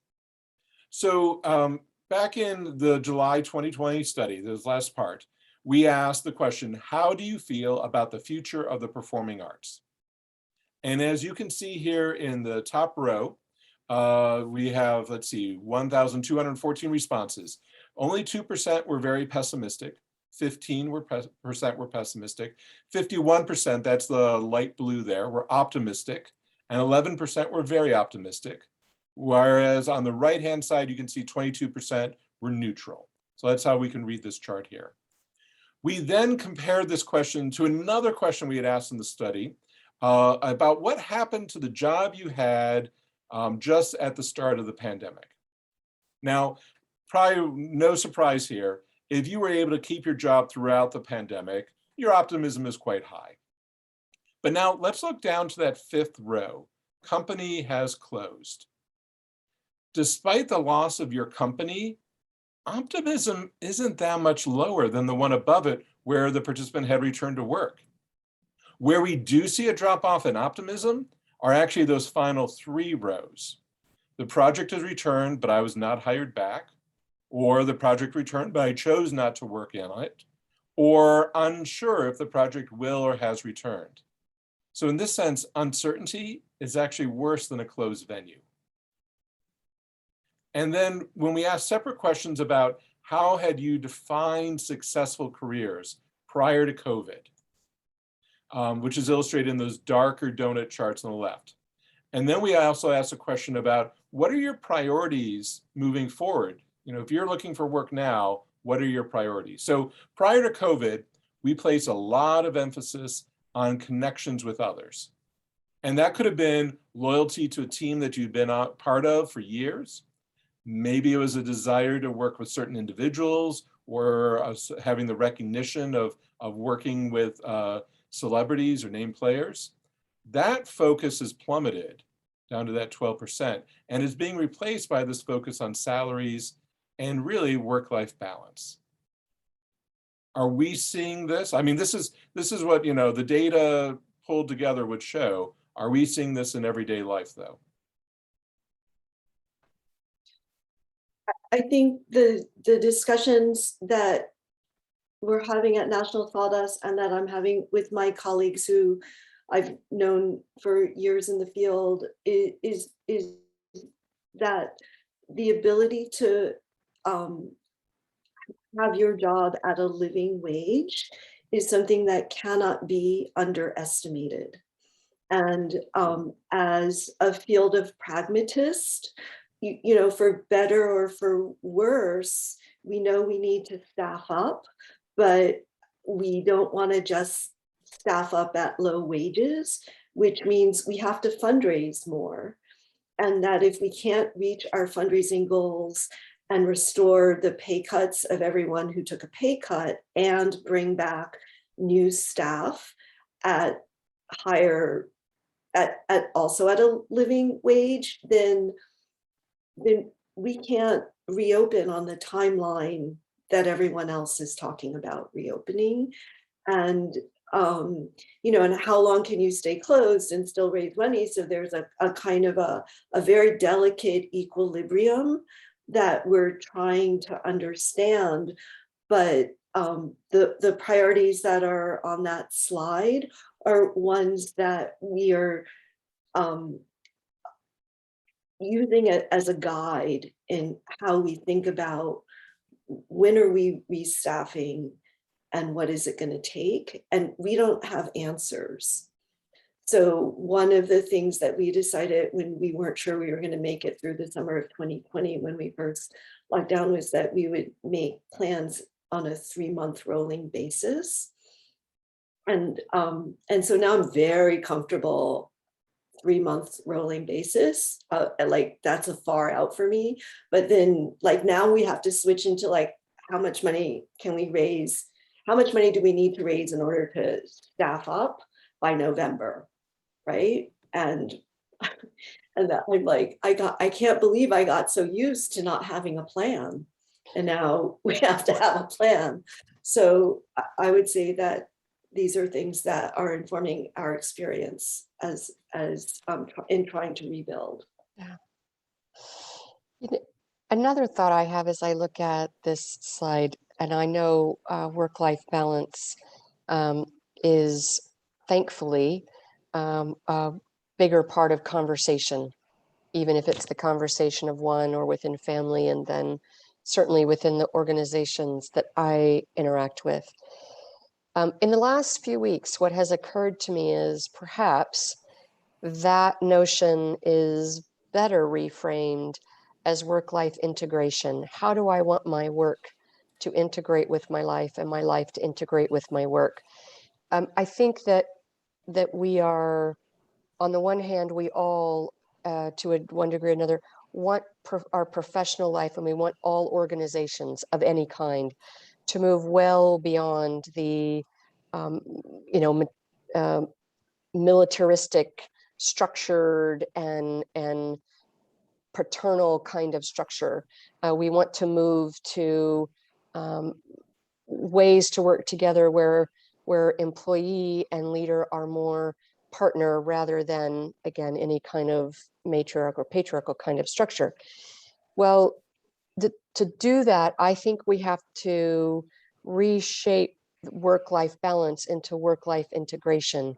So back in the July 2020 study, this last part, we asked the question, how do you feel about the future of the performing arts? And as you can see here in the top row, we have, 1,214 responses. Only 2% were very pessimistic. 15% were pessimistic. 51%, that's the light blue there, were optimistic. And 11% were very optimistic. Whereas on the right-hand side, you can see 22% were neutral. So that's how we can read this chart here. We then compared this question to another question we had asked in the study about what happened to the job you had just at the start of the pandemic. Now, probably no surprise here, if you were able to keep your job throughout the pandemic, your optimism is quite high. But now let's look down to that fifth row. Company has closed. Despite the loss of your company, optimism isn't that much lower than the one above it where the participant had returned to work. Where we do see a drop off in optimism are actually those final three rows. The project has returned, but I was not hired back, or the project returned, but I chose not to work in it, or unsure if the project will or has returned. So in this sense, uncertainty is actually worse than a closed venue. And then when we ask separate questions about how had you defined successful careers prior to COVID, which is illustrated in those darker donut charts on the left. And then we also ask a question about what are your priorities moving forward if you're looking for work now, what are your priorities? So prior to COVID, we place a lot of emphasis on connections with others. And that could have been loyalty to a team that you've been a part of for years. Maybe it was a desire to work with certain individuals, or having the recognition of working with celebrities or named players. That focus has plummeted down to that 12% and is being replaced by this focus on salaries and really work-life balance. Are we seeing this? I mean, this is what, the data pulled together would show. Are we seeing this in everyday life though? I think the discussions that we're having at National Sawdust and that I'm having with my colleagues who I've known for years in the field is that the ability to have your job at a living wage is something that cannot be underestimated. And as a field of pragmatists, for better or for worse, we know we need to staff up, but we don't want to just staff up at low wages, which means we have to fundraise more. And that if we can't reach our fundraising goals and restore the pay cuts of everyone who took a pay cut and bring back new staff at higher, at also at a living wage, then we can't reopen on the timeline that everyone else is talking about reopening. And and how long can you stay closed and still raise money? So there's a kind of a very delicate equilibrium that we're trying to understand. But the priorities that are on that slide are ones that we are using it as a guide in how we think about when are we restaffing and what is it going to take? And we don't have answers. So one of the things that we decided when we weren't sure we were going to make it through the summer of 2020, when we first locked down, was that we would make plans on a 3-month rolling basis. And so now I'm very comfortable 3-month rolling basis. Like that's a far out for me. But then like now we have to switch into like, how much money can we raise? How much money do we need to raise in order to staff up by November, right? And that I'm like, I can't believe I got so used to not having a plan, and now we have to have a plan. So I would say that these are things that are informing our experience as in trying to rebuild. Yeah. Another thought I have as I look at this slide, and I know work-life balance is thankfully a bigger part of conversation, even if it's the conversation of one or within family, and then certainly within the organizations that I interact with. In the last few weeks, what has occurred to me is perhaps that notion is better reframed as work-life integration. How do I want my work to integrate with my life and my life to integrate with my work? I think that we are, on the one hand, we all, to one degree or another, want our professional life, and we want all organizations of any kind to move well beyond the, militaristic, structured, and paternal kind of structure. We want to move to ways to work together where employee and leader are more partner rather than, again, any kind of matriarch or patriarchal kind of structure. Well, to do that, I think we have to reshape work-life balance into work-life integration.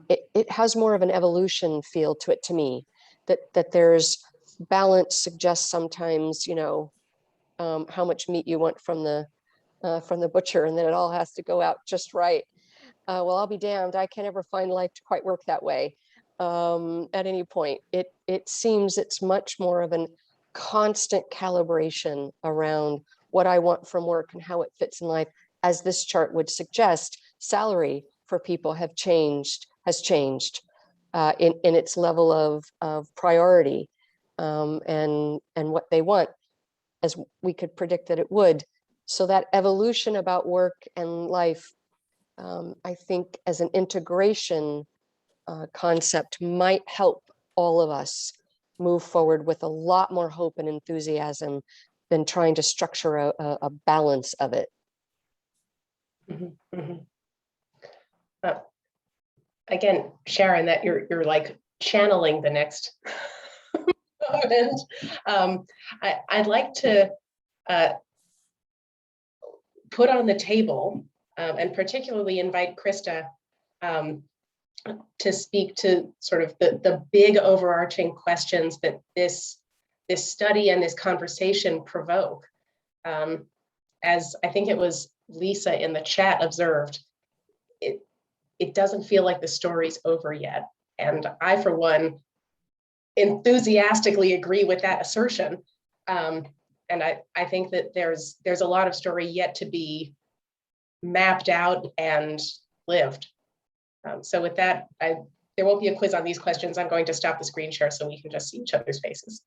It has more of an evolution feel to it to me, that there's balance suggests sometimes, how much meat you want from the butcher, and then it all has to go out just right. Well, I'll be damned. I can't ever find life to quite work that way at any point. It seems it's much more of an constant calibration around what I want from work and how it fits in life. As this chart would suggest, salary for people has changed in its level of priority and what they want, as we could predict that it would. So that evolution about work and life, I think as an integration concept might help all of us move forward with a lot more hope and enthusiasm than trying to structure a balance of it. Again, Sharon, that you're like channeling the next moment. I'd like to put on the table and particularly invite Krista to speak to sort of the big overarching questions that this study and this conversation provoke. As I think it was Lisa in the chat observed, it doesn't feel like the story's over yet. And I, for one, enthusiastically agree with that assertion. And I think that there's a lot of story yet to be mapped out and lived. So with that, there won't be a quiz on these questions. I'm going to stop the screen share so we can just see each other's faces.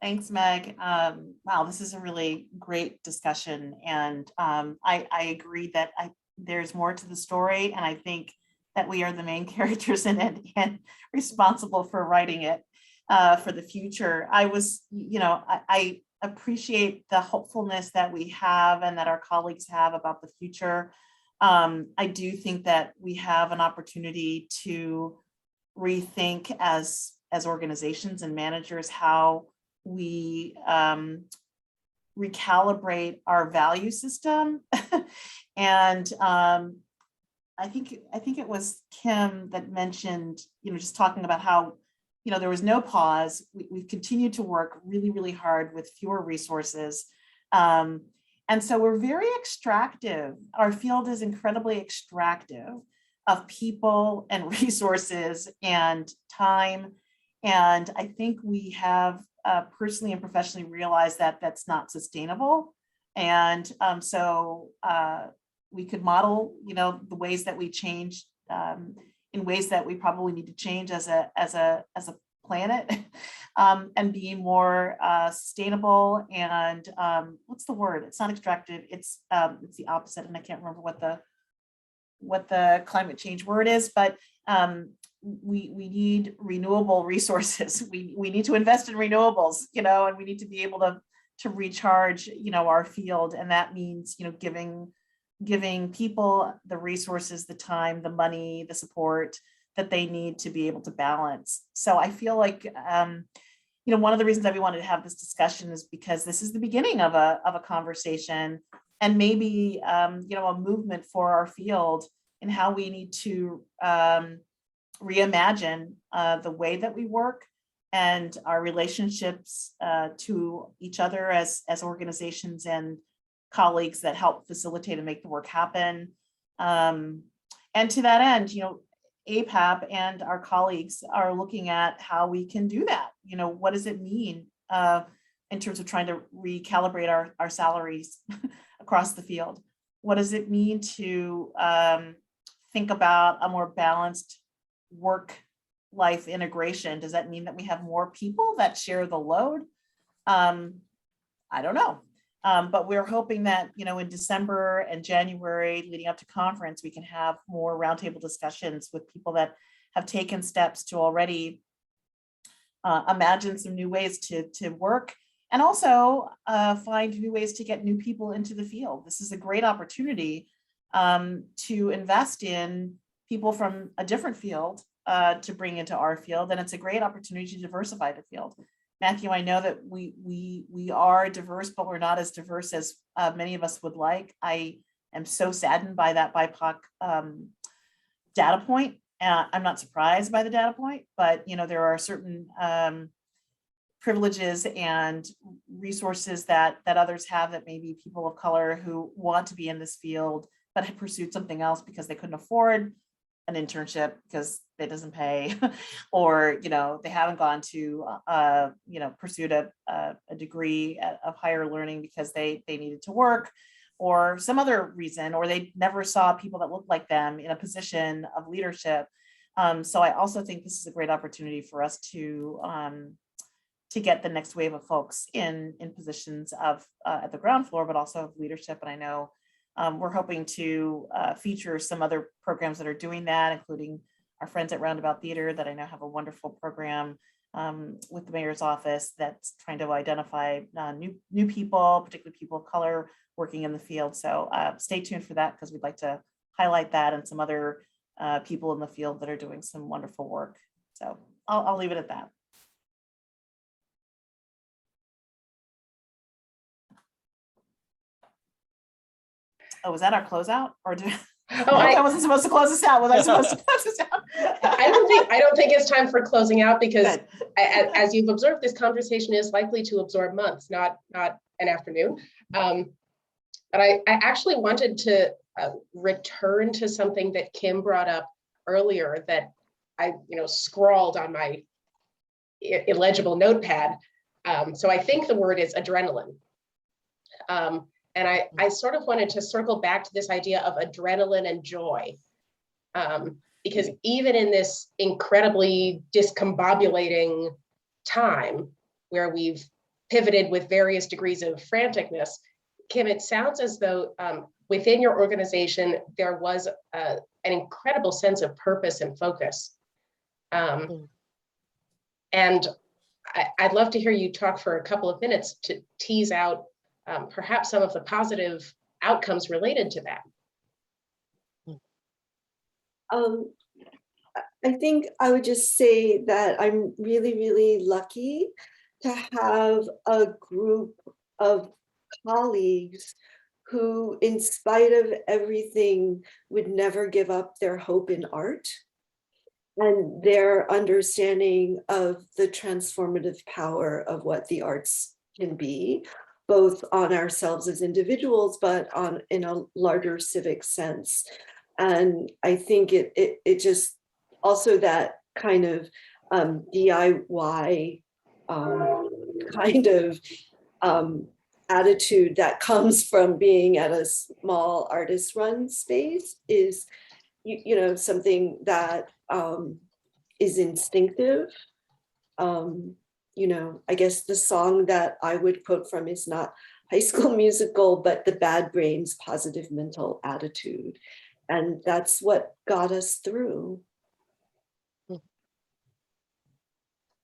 Thanks, Meg. Wow, this is a really great discussion. And I agree that there's more to the story. And I think that we are the main characters in it and responsible for writing it for the future. I appreciate the hopefulness that we have and that our colleagues have about the future. I do think that we have an opportunity to rethink as organizations and managers how we recalibrate our value system. And I think it was Kim that mentioned, just talking about how, there was no pause. We've continued to work really, really hard with fewer resources. And so we're very extractive. Our field is incredibly extractive of people and resources and time. And I think we have personally and professionally realized that that's not sustainable. And so we could model, the ways that we change in ways that we probably need to change as a planet and be more sustainable and what's the word? It's not extractive. It's the opposite, and I can't remember what the climate change word is, but we need renewable resources. We need to invest in renewables, and we need to be able to recharge, our field, and that means, giving people the resources, the time, the money, the support that they need to be able to balance. So I feel like, one of the reasons that we wanted to have this discussion is because this is the beginning of a conversation and maybe, a movement for our field and how we need to reimagine the way that we work and our relationships to each other as organizations and colleagues that help facilitate and make the work happen. And to that end, APAP and our colleagues are looking at how we can do that. What does it mean in terms of trying to recalibrate our salaries across the field? What does it mean to think about a more balanced work-life integration? Does that mean that we have more people that share the load? I don't know. But we're hoping that, in December and January leading up to conference, we can have more roundtable discussions with people that have taken steps to already imagine some new ways to work and also find new ways to get new people into the field. This is a great opportunity to invest in people from a different field to bring into our field. And it's a great opportunity to diversify the field. Matthew, I know that we are diverse, but we're not as diverse as many of us would like. I am so saddened by that BIPOC data point. I'm not surprised by the data point, but there are certain privileges and resources that others have that maybe people of color who want to be in this field but have pursued something else because they couldn't afford an internship because it doesn't pay, or, they haven't gone to, pursued a degree of higher learning because they needed to work, or some other reason, or they never saw people that looked like them in a position of leadership. So I also think this is a great opportunity for us to get the next wave of folks in positions of at the ground floor, but also of leadership. And I know we're hoping to feature some other programs that are doing that, including our friends at Roundabout Theater that I know have a wonderful program with the mayor's office that's trying to identify new people, particularly people of color working in the field. So stay tuned for that, because we'd like to highlight that and some other people in the field that are doing some wonderful work. So I'll leave it at that. Oh, was that our closeout? Or did I wasn't supposed to close this out? Was I supposed to close this out? I don't think it's time for closing out, because as you've observed, this conversation is likely to absorb months, not an afternoon. But I actually wanted to return to something that Kim brought up earlier that I scrawled on my illegible notepad. So I think the word is adrenaline. And I sort of wanted to circle back to this idea of adrenaline and joy, because even in this incredibly discombobulating time where we've pivoted with various degrees of franticness, Kim, it sounds as though within your organization, there was an incredible sense of purpose and focus. And I'd love to hear you talk for a couple of minutes to tease out perhaps some of the positive outcomes related to that. I think I would just say that I'm really, really lucky to have a group of colleagues who, in spite of everything, would never give up their hope in art and their understanding of the transformative power of what the arts can be, both on ourselves as individuals, but in a larger civic sense. And I think it just also that kind of DIY kind of attitude that comes from being at a small artist-run space is, something that is instinctive. I guess the song that I would quote from is not High School Musical, but The Bad Brains Positive Mental Attitude. And that's what got us through.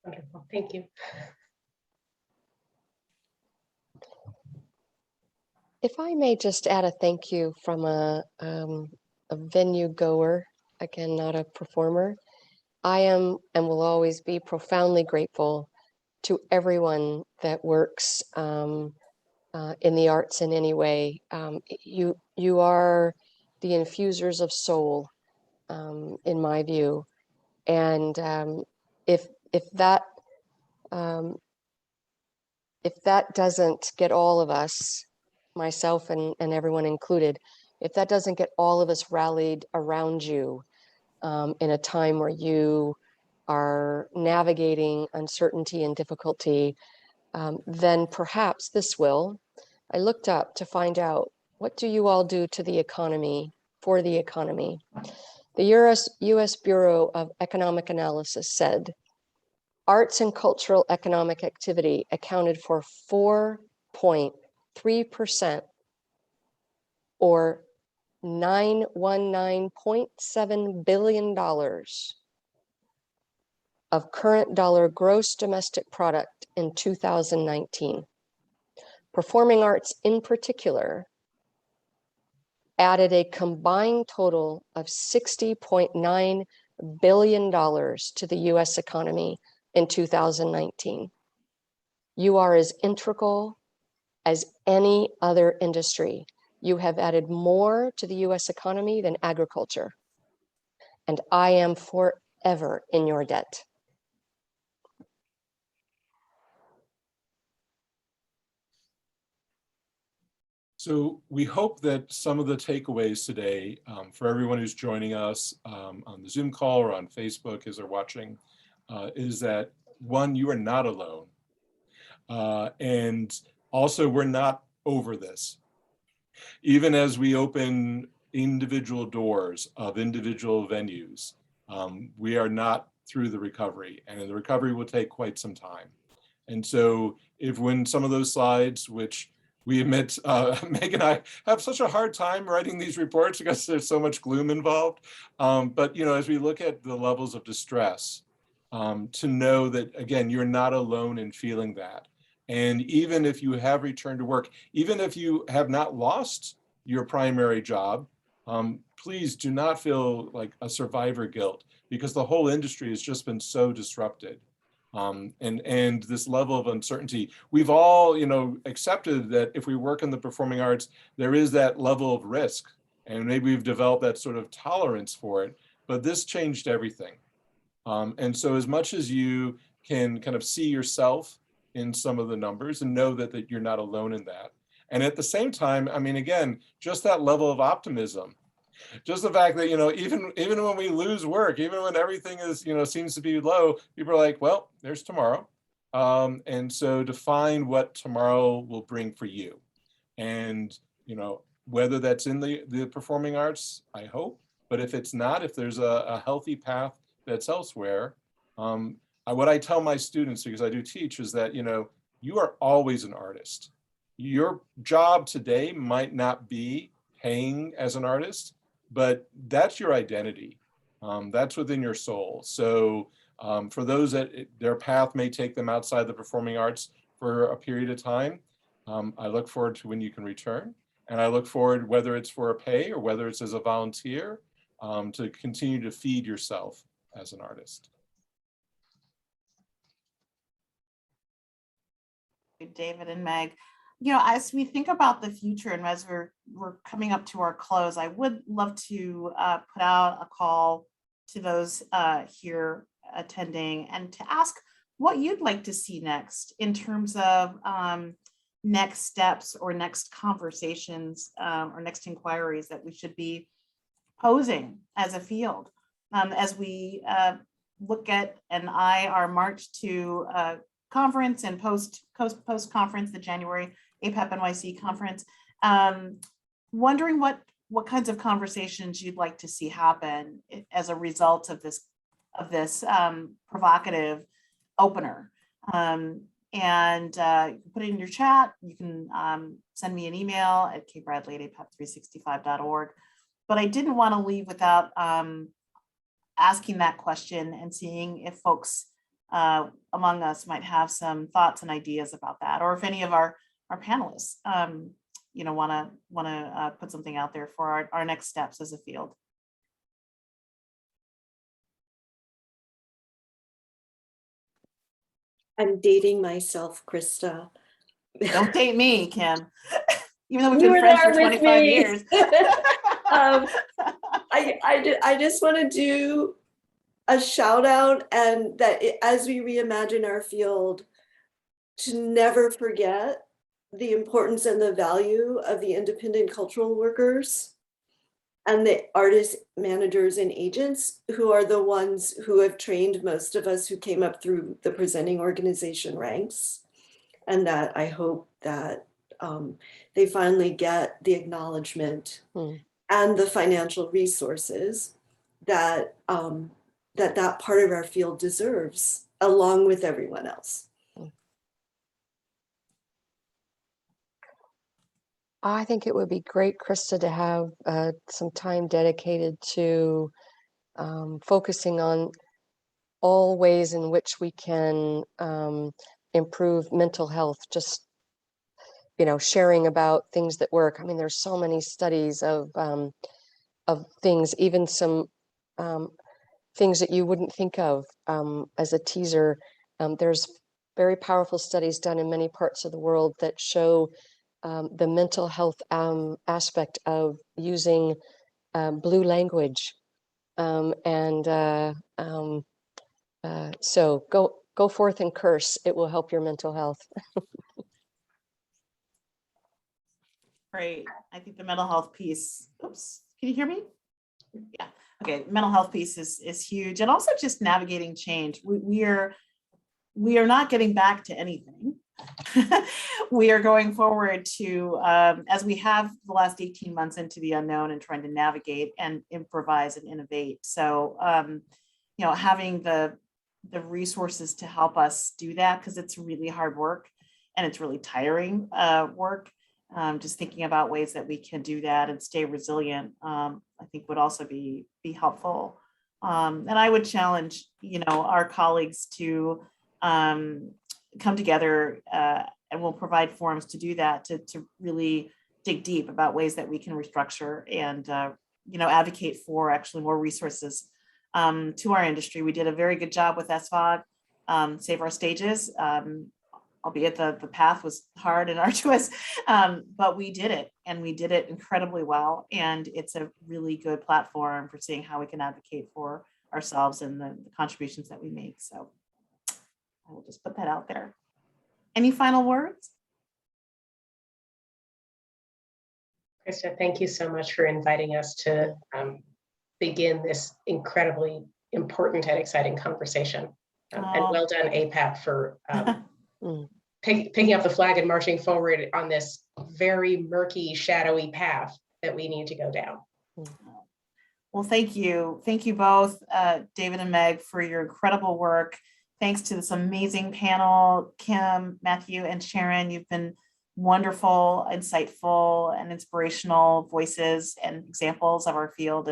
Wonderful, thank you. If I may just add a thank you from a venue goer, again, not a performer. I am and will always be profoundly grateful to everyone that works in the arts in any way. You are the infusers of soul, in my view. And if that doesn't get all of us, myself and everyone included, if that doesn't get all of us rallied around you in a time where you are navigating uncertainty and difficulty, then perhaps this will. I looked up to find out, what do you all do to the economy, for the economy? The US Bureau of Economic Analysis said, arts and cultural economic activity accounted for 4.3%, or $919.7 billion of current dollar gross domestic product in 2019. Performing arts in particular added a combined total of $60.9 billion to the US economy in 2019. You are as integral as any other industry. You have added more to the US economy than agriculture, and I am forever in your debt. So we hope that some of the takeaways today for everyone who's joining us on the Zoom call or on Facebook as they're watching is that, one, you are not alone. And also, we're not over this. Even as we open individual doors of individual venues, we are not through the recovery, and the recovery will take quite some time. And so if when some of those slides, which we admit, Meg and I have such a hard time writing these reports because there's so much gloom involved. But as we look at the levels of distress, to know that, again, you're not alone in feeling that. And even if you have returned to work, even if you have not lost your primary job, please do not feel like a survivor guilt, because the whole industry has just been so disrupted. And this level of uncertainty, we've all, accepted that if we work in the performing arts, there is that level of risk, and maybe we've developed that sort of tolerance for it, but this changed everything. And so as much as you can kind of see yourself in some of the numbers and know that you're not alone in that. And at the same time, I mean, again, just that level of optimism, just the fact that, even when we lose work, even when everything is, seems to be low, people are like, well, there's tomorrow. And so to find what tomorrow will bring for you. And, whether that's in the performing arts, I hope, but if it's not, if there's a healthy path that's elsewhere, what I tell my students, because I do teach, is that, you are always an artist. Your job today might not be paying as an artist, but that's your identity. That's within your soul. So for those that their path may take them outside the performing arts for a period of time, I look forward to when you can return. And I look forward, whether it's for a pay or whether it's as a volunteer, to continue to feed yourself as an artist. David and Meg, as we think about the future and as we're coming up to our close, I would love to put out a call to those here attending and to ask what you'd like to see next in terms of next steps or next conversations or next inquiries that we should be posing as a field as we look at and eye our march to conference and post conference, the January APAP NYC conference. Wondering what kinds of conversations you'd like to see happen as a result of this provocative opener. And put it in your chat. You can send me an email at kbradley@apap365.org. But I didn't want to leave without asking that question and seeing if folks among us might have some thoughts and ideas about that, or if any of our panelists, want to put something out there for our next steps as a field. I'm dating myself, Krista. Don't date me, Kim. Even though we've You been were friends there for with 25 me. years. I just want to do a shout out, and that as we reimagine our field, to never forget the importance and the value of the independent cultural workers and the artists, managers, and agents, who are the ones who have trained most of us who came up through the presenting organization ranks. And that I hope that they finally get the acknowledgement and the financial resources that that part of our field deserves, along with everyone else. I think it would be great, Krista, to have some time dedicated to focusing on all ways in which we can improve mental health, just, sharing about things that work. I mean, there's so many studies of things, even some things that you wouldn't think of as a teaser. There's very powerful studies done in many parts of the world that show the mental health aspect of using blue language. So go forth and curse. It will help your mental health. Great. I think the mental health piece, oops, can you hear me? Yeah. Okay. Mental health piece is huge, and also just navigating change. We are not getting back to anything. We are going forward to, as we have the last 18 months into the unknown and trying to navigate and improvise and innovate. So, having the resources to help us do that, because it's really hard work and it's really tiring work. Just thinking about ways that we can do that and stay resilient, I think would also be helpful. And I would challenge, our colleagues to come together, and we'll provide forums to do that, to really dig deep about ways that we can restructure and, advocate for actually more resources to our industry. We did a very good job with SVOG, Save Our Stages, albeit the path was hard and arduous, but we did it, and we did it incredibly well. And it's a really good platform for seeing how we can advocate for ourselves and the contributions that we make. So I will just put that out there. Any final words? Krista, thank you so much for inviting us to begin this incredibly important and exciting conversation. And well done, APAP, for picking up the flag and marching forward on this very murky, shadowy path that we need to go down. Well, thank you. Thank you both, David and Meg, for your incredible work. Thanks to this amazing panel, Kim, Matthew, and Sharon. You've been wonderful, insightful, and inspirational voices and examples of our field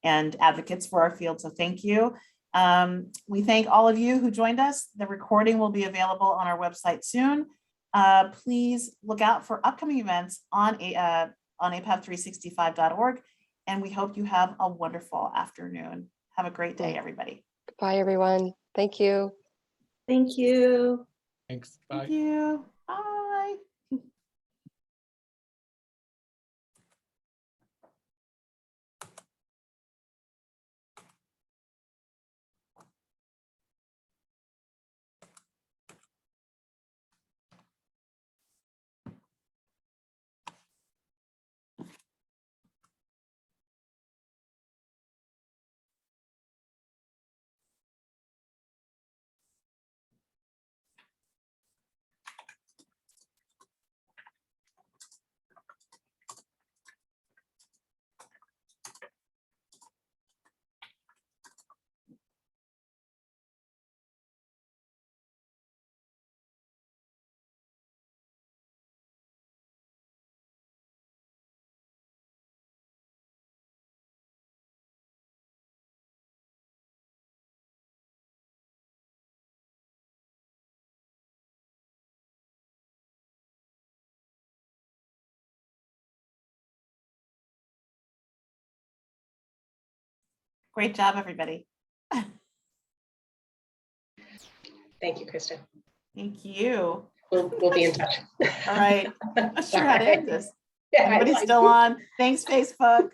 and advocates for our field. So thank you. We thank all of you who joined us. The recording will be available on our website soon. Please look out for upcoming events on apap365.org. And we hope you have a wonderful afternoon. Have a great day, everybody. Goodbye, everyone. Thank you. Thank you. Thanks. Bye. Thank you. Great job, everybody. Thank you, Krista. Thank you. We'll be in touch. All right. I'm not sure how to end this. Yeah, Everybody's still on. Thanks, Facebook.